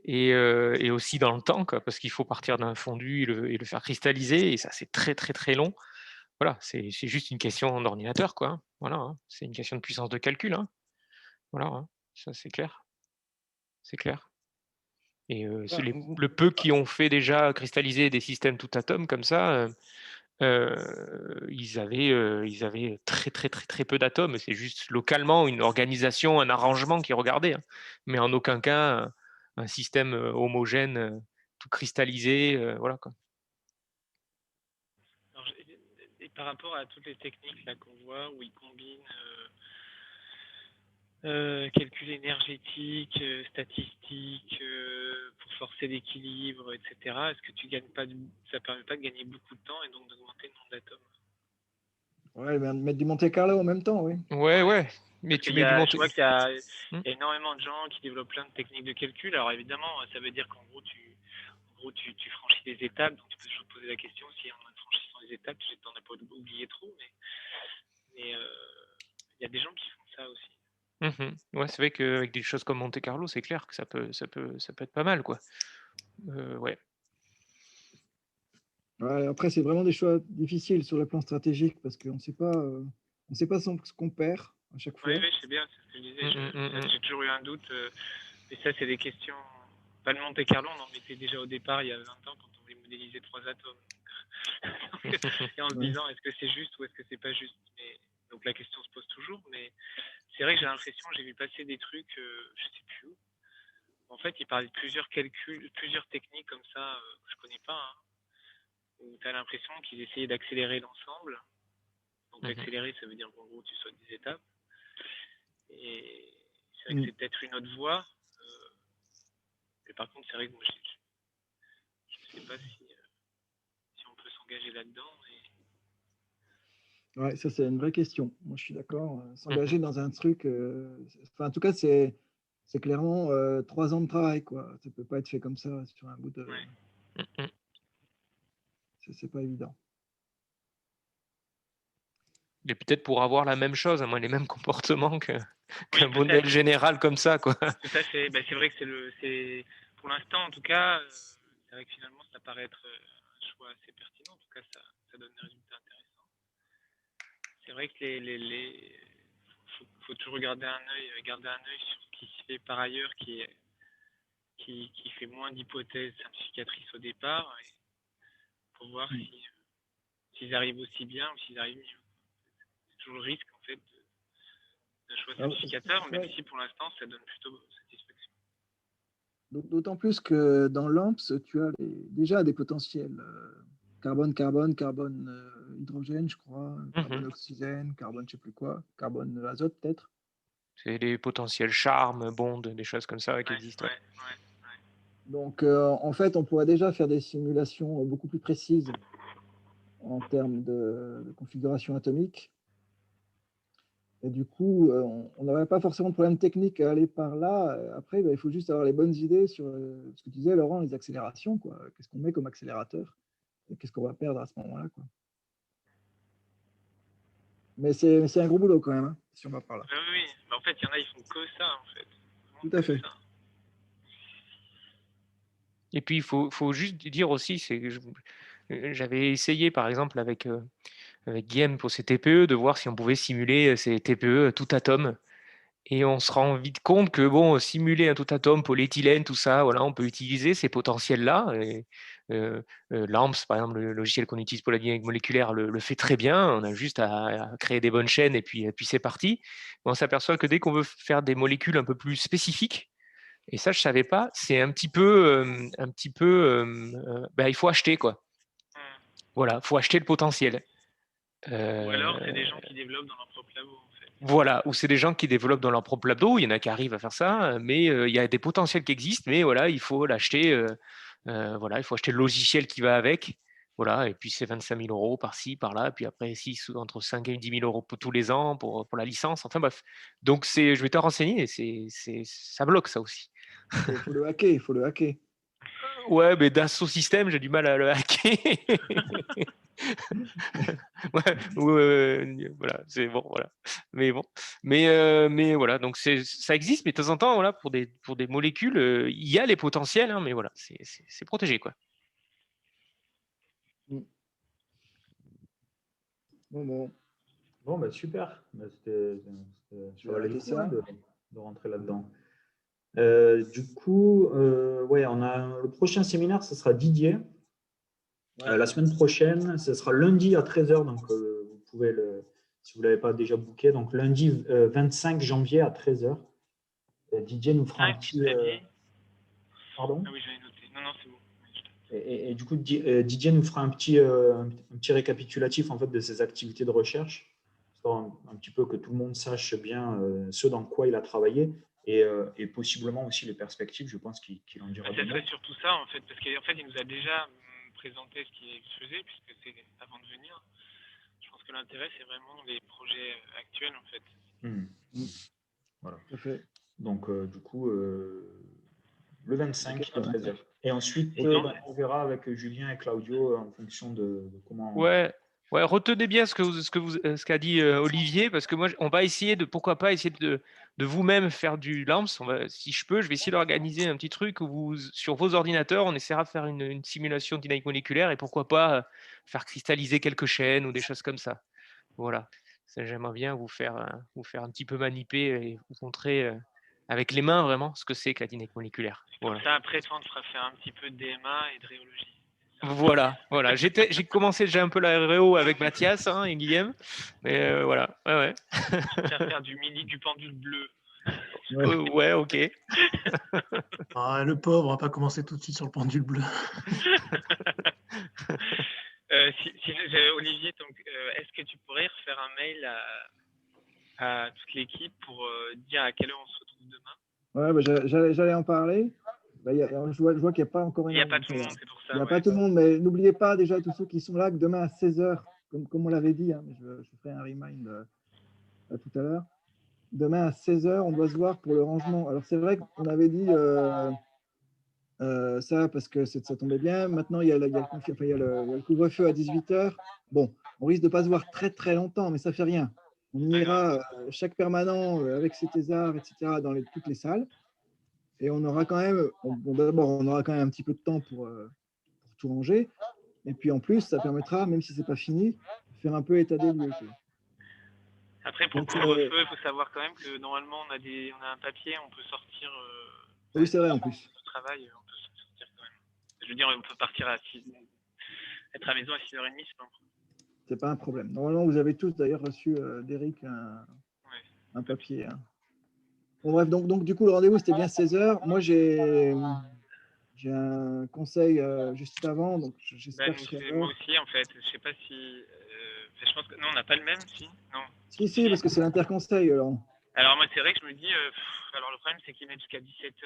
S5: et aussi dans le temps, quoi, parce qu'il faut partir d'un fondu et le faire cristalliser, et ça, c'est très, très, très long. Voilà, c'est juste une question d'ordinateur, quoi. Voilà, hein. C'est une question de puissance de calcul, hein. Voilà, hein. Ça, c'est clair. C'est clair. Et le peu qui ont fait déjà cristalliser des systèmes tout atomes comme ça, ils avaient très, très, très, très peu d'atomes. C'est juste localement une organisation, un arrangement qui regardait, hein. Mais en aucun cas un système homogène, tout cristallisé, voilà, quoi.
S4: Alors, et par rapport à toutes les techniques là qu'on voit où ils combinent calcul énergétique, statistique, pour forcer l'équilibre, etc. Est-ce que ça permet pas de gagner beaucoup de temps et donc d'augmenter le nombre d'atomes?
S2: Ouais, mettre du Monte Carlo en même temps, oui.
S5: Ouais. Mais tu mets du Monte.
S4: Je vois qu'il y a énormément de gens qui développent plein de techniques de calcul. Alors évidemment, ça veut dire qu'en gros, tu franchis des étapes. Donc tu peux toujours poser la question si en franchissant les étapes, tu n'en as pas oublié trop. Mais il y a des gens qui font ça aussi.
S5: Ouais, c'est vrai qu'avec des choses comme Monte Carlo, c'est clair que ça peut être pas mal, quoi. Ouais.
S2: Ouais, après, c'est vraiment des choix difficiles sur le plan stratégique parce qu'on ne sait pas ce qu'on perd à chaque fois.
S4: Oui, je sais bien, c'est ce que je disais. J'ai toujours eu un doute. Et ça, c'est des questions. Pas le Monte Carlo, on en mettait déjà au départ il y a 20 ans quand on voulait modéliser 3 atomes. Et en se disant, est-ce que c'est juste ou est-ce que c'est pas juste? Donc la question se pose toujours, mais c'est vrai que j'ai l'impression, j'ai vu passer des trucs, je sais plus où. En fait, ils parlaient de plusieurs calculs, plusieurs techniques comme ça, que je connais pas, hein, où tu as l'impression qu'ils essayaient d'accélérer l'ensemble. Donc accélérer, ça veut dire qu'en gros, tu sautes des étapes. Et c'est vrai que c'est peut-être une autre voie. Mais par contre, c'est vrai que moi, je ne sais pas si on peut s'engager là-dedans.
S2: Ouais, ça, c'est une vraie question. Moi, je suis d'accord. S'engager dans un truc, en tout cas, c'est clairement 3 ans de travail, quoi. Ça ne peut pas être fait comme ça sur un bout de. C'est pas évident.
S4: Et
S5: peut-être pour avoir la même chose, les mêmes comportements qu'un modèle général comme ça, quoi.
S4: Tout à fait. C'est vrai que pour l'instant, en tout cas, c'est vrai que finalement, ça paraît être un choix assez pertinent. En tout cas, ça donne des résultats intéressants. C'est vrai que faut toujours garder un œil sur ce qui se fait par ailleurs, qui fait moins d'hypothèses simplificatrices au départ, pour voir s'ils arrivent aussi bien ou s'ils arrivent mieux. C'est toujours le risque, en fait, d'un choix simplificateur, même si pour l'instant, ça donne plutôt satisfaction.
S2: D'autant plus que dans l'AMPS, tu as déjà des potentiels carbone, hydrogène, je crois, carbone, oxygène, carbone, je ne sais plus quoi, carbone, azote peut-être.
S5: C'est des potentiels charmes, bondes, des choses comme ça qui existent.
S4: Ouais.
S2: Donc, en fait, on pourrait déjà faire des simulations beaucoup plus précises en termes de configuration atomique. Et du coup, on n'aurait pas forcément de problème technique à aller par là. Après, il faut juste avoir les bonnes idées sur ce que tu disais, Laurent, les accélérations, quoi. Qu'est-ce qu'on met comme accélérateur et qu'est-ce qu'on va perdre à ce moment-là, quoi. Mais c'est un gros boulot quand même, hein, si on va par là.
S4: Oui, oui. En fait, il y en a, ils font que ça, en fait. Vraiment
S2: Tout à
S4: que
S2: fait.
S4: ça.
S5: Et puis, il faut juste dire aussi, j'avais essayé, par exemple, avec Guillaume pour ses TPE, de voir si on pouvait simuler ces TPE tout atome. Et on se rend vite compte que bon, simuler un tout atome, polyéthylène, tout ça, voilà, on peut utiliser ces potentiels-là. Et, LAMMPS, par exemple, le logiciel qu'on utilise pour la dynamique moléculaire, le fait très bien. On a juste à créer des bonnes chaînes et puis c'est parti. Mais on s'aperçoit que dès qu'on veut faire des molécules un peu plus spécifiques, et ça je savais pas, c'est un petit peu, il faut acheter quoi. Voilà, faut acheter le potentiel.
S4: Ou alors, c'est des gens qui développent dans leur propre labo, en fait.
S5: Voilà, ou c'est des gens qui développent dans leur propre labo, il y en a qui arrivent à faire ça, mais il y a des potentiels qui existent, mais voilà, il faut l'acheter, voilà, il faut acheter le logiciel qui va avec, voilà, et puis c'est 25 000 euros par-ci, par-là, puis après entre 5 et 10 000 euros pour tous les ans pour la licence, enfin bref. Donc je vais te renseigner, ça bloque ça aussi.
S2: Il faut le hacker, il faut le hacker.
S5: Ouais, mais Dassault Systèmes, j'ai du mal à le hacker. Voilà, c'est bon, voilà. Mais bon, mais voilà, donc ça existe, mais de temps en temps, voilà, pour des molécules, il y a les potentiels, hein, mais voilà, c'est protégé, quoi.
S2: Bon.
S1: Bon, bah, super. Bah, ça valait le coup, hein, de rentrer là-dedans. Du coup, ouais, on a le prochain séminaire, ce sera Didier. La semaine prochaine, ce sera lundi à 13h, donc vous pouvez si vous ne l'avez pas déjà booké, donc lundi 25 janvier à 13h. Didier nous fera un petit. Pardon?
S4: Ah oui, j'avais noté. Non, c'est bon.
S1: Et du coup, Didier nous fera un petit récapitulatif en fait, de ses activités de recherche, histoire un petit peu que tout le monde sache bien ce dans quoi il a travaillé et possiblement aussi les perspectives, je pense qu'il en dira
S4: Ce serait surtout ça, en fait, parce qu'en fait, il nous a déjà présenté ce qu'il faisait, puisque c'est avant de venir. Je pense que l'intérêt, c'est vraiment les projets actuels, en fait.
S1: Voilà.
S2: Okay.
S1: Donc, du coup, le 25 à 13h. Et ensuite, on verra avec Julien et Claudio en fonction de comment.
S5: Ouais, retenez bien ce qu'a dit Olivier, parce que moi, on va essayer pourquoi pas essayer de vous-même faire du LAMMPS. Si je peux, je vais essayer d'organiser un petit truc où sur vos ordinateurs, on essaiera de faire une simulation de dynamique moléculaire et pourquoi pas faire cristalliser quelques chaînes ou des choses comme ça. Voilà. J'aimerais bien vous faire un petit peu maniper et vous montrer avec les mains vraiment ce que c'est que la dynamique moléculaire.
S4: Comme ça, après, toi, on te fera faire un petit peu de DMA et de rhéologie.
S5: Voilà. J'ai commencé déjà un peu la REO avec Mathias et Guillaume, mais voilà. Ouais.
S4: Faire du pendule bleu.
S5: Ouais, ok.
S3: Le pauvre, on va pas commencer tout de suite sur le pendule bleu.
S4: Olivier, est-ce que tu pourrais refaire un mail à toute l'équipe pour dire à quelle heure on se retrouve demain?
S2: Ouais, j'allais en parler. Je vois qu'il n'y a pas encore.
S4: Il n'y a pas tout le monde, c'est pour ça.
S2: Il n'y a pas tout le monde, mais n'oubliez pas déjà tous ceux qui sont là que demain à 16h, comme on l'avait dit, hein, je ferai un remind tout à l'heure. Demain à 16h, on doit se voir pour le rangement. Alors c'est vrai qu'on avait dit ça parce que ça tombait bien. Maintenant, il y a le couvre-feu à 18h. Bon, on risque de ne pas se voir très très longtemps, mais ça ne fait rien. On ira chaque permanent avec ses thésards, etc., dans toutes les salles. Et on aura quand même, d'abord, on aura quand même un petit peu de temps pour tout ranger. Et puis en plus, ça permettra, même si ce n'est pas fini, de faire un peu état des lieux.
S4: Après, pour le couvre-feu, il faut savoir quand même que normalement, on a un papier, on peut sortir.
S2: Oui, c'est vrai en plus.
S4: Travail, on peut sortir quand même. Je veux dire, on peut partir à 6h. Être à la maison à 6h30, c'est pas un problème.
S2: C'est pas un problème. Normalement, vous avez tous d'ailleurs reçu d'Eric un papier. Hein. Bon, bref, donc du coup, le rendez-vous, c'était bien 16h. Moi, j'ai un conseil juste avant, donc j'espère que
S4: moi aussi, en fait. Je sais pas si. Je pense que. Non, on n'a pas le même, si. Non.
S2: Si, parce que c'est l'interconseil.
S4: Alors, moi, c'est vrai que je me dis. Alors, le problème, c'est qu'ils mettent jusqu'à 17h,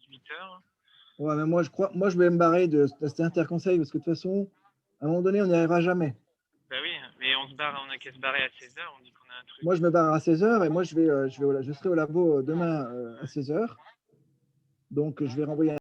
S4: 18h.
S2: Ouais, mais moi, je vais me barrer de cet interconseil parce que de toute façon, à un moment donné, on n'y arrivera jamais.
S4: Bah oui, mais on se barre, on a qu'à se barrer à 16h, on dit qu'on a un truc.
S2: Moi, je me barre à 16h et moi, je serai au labo demain à 16h. Donc, je vais renvoyer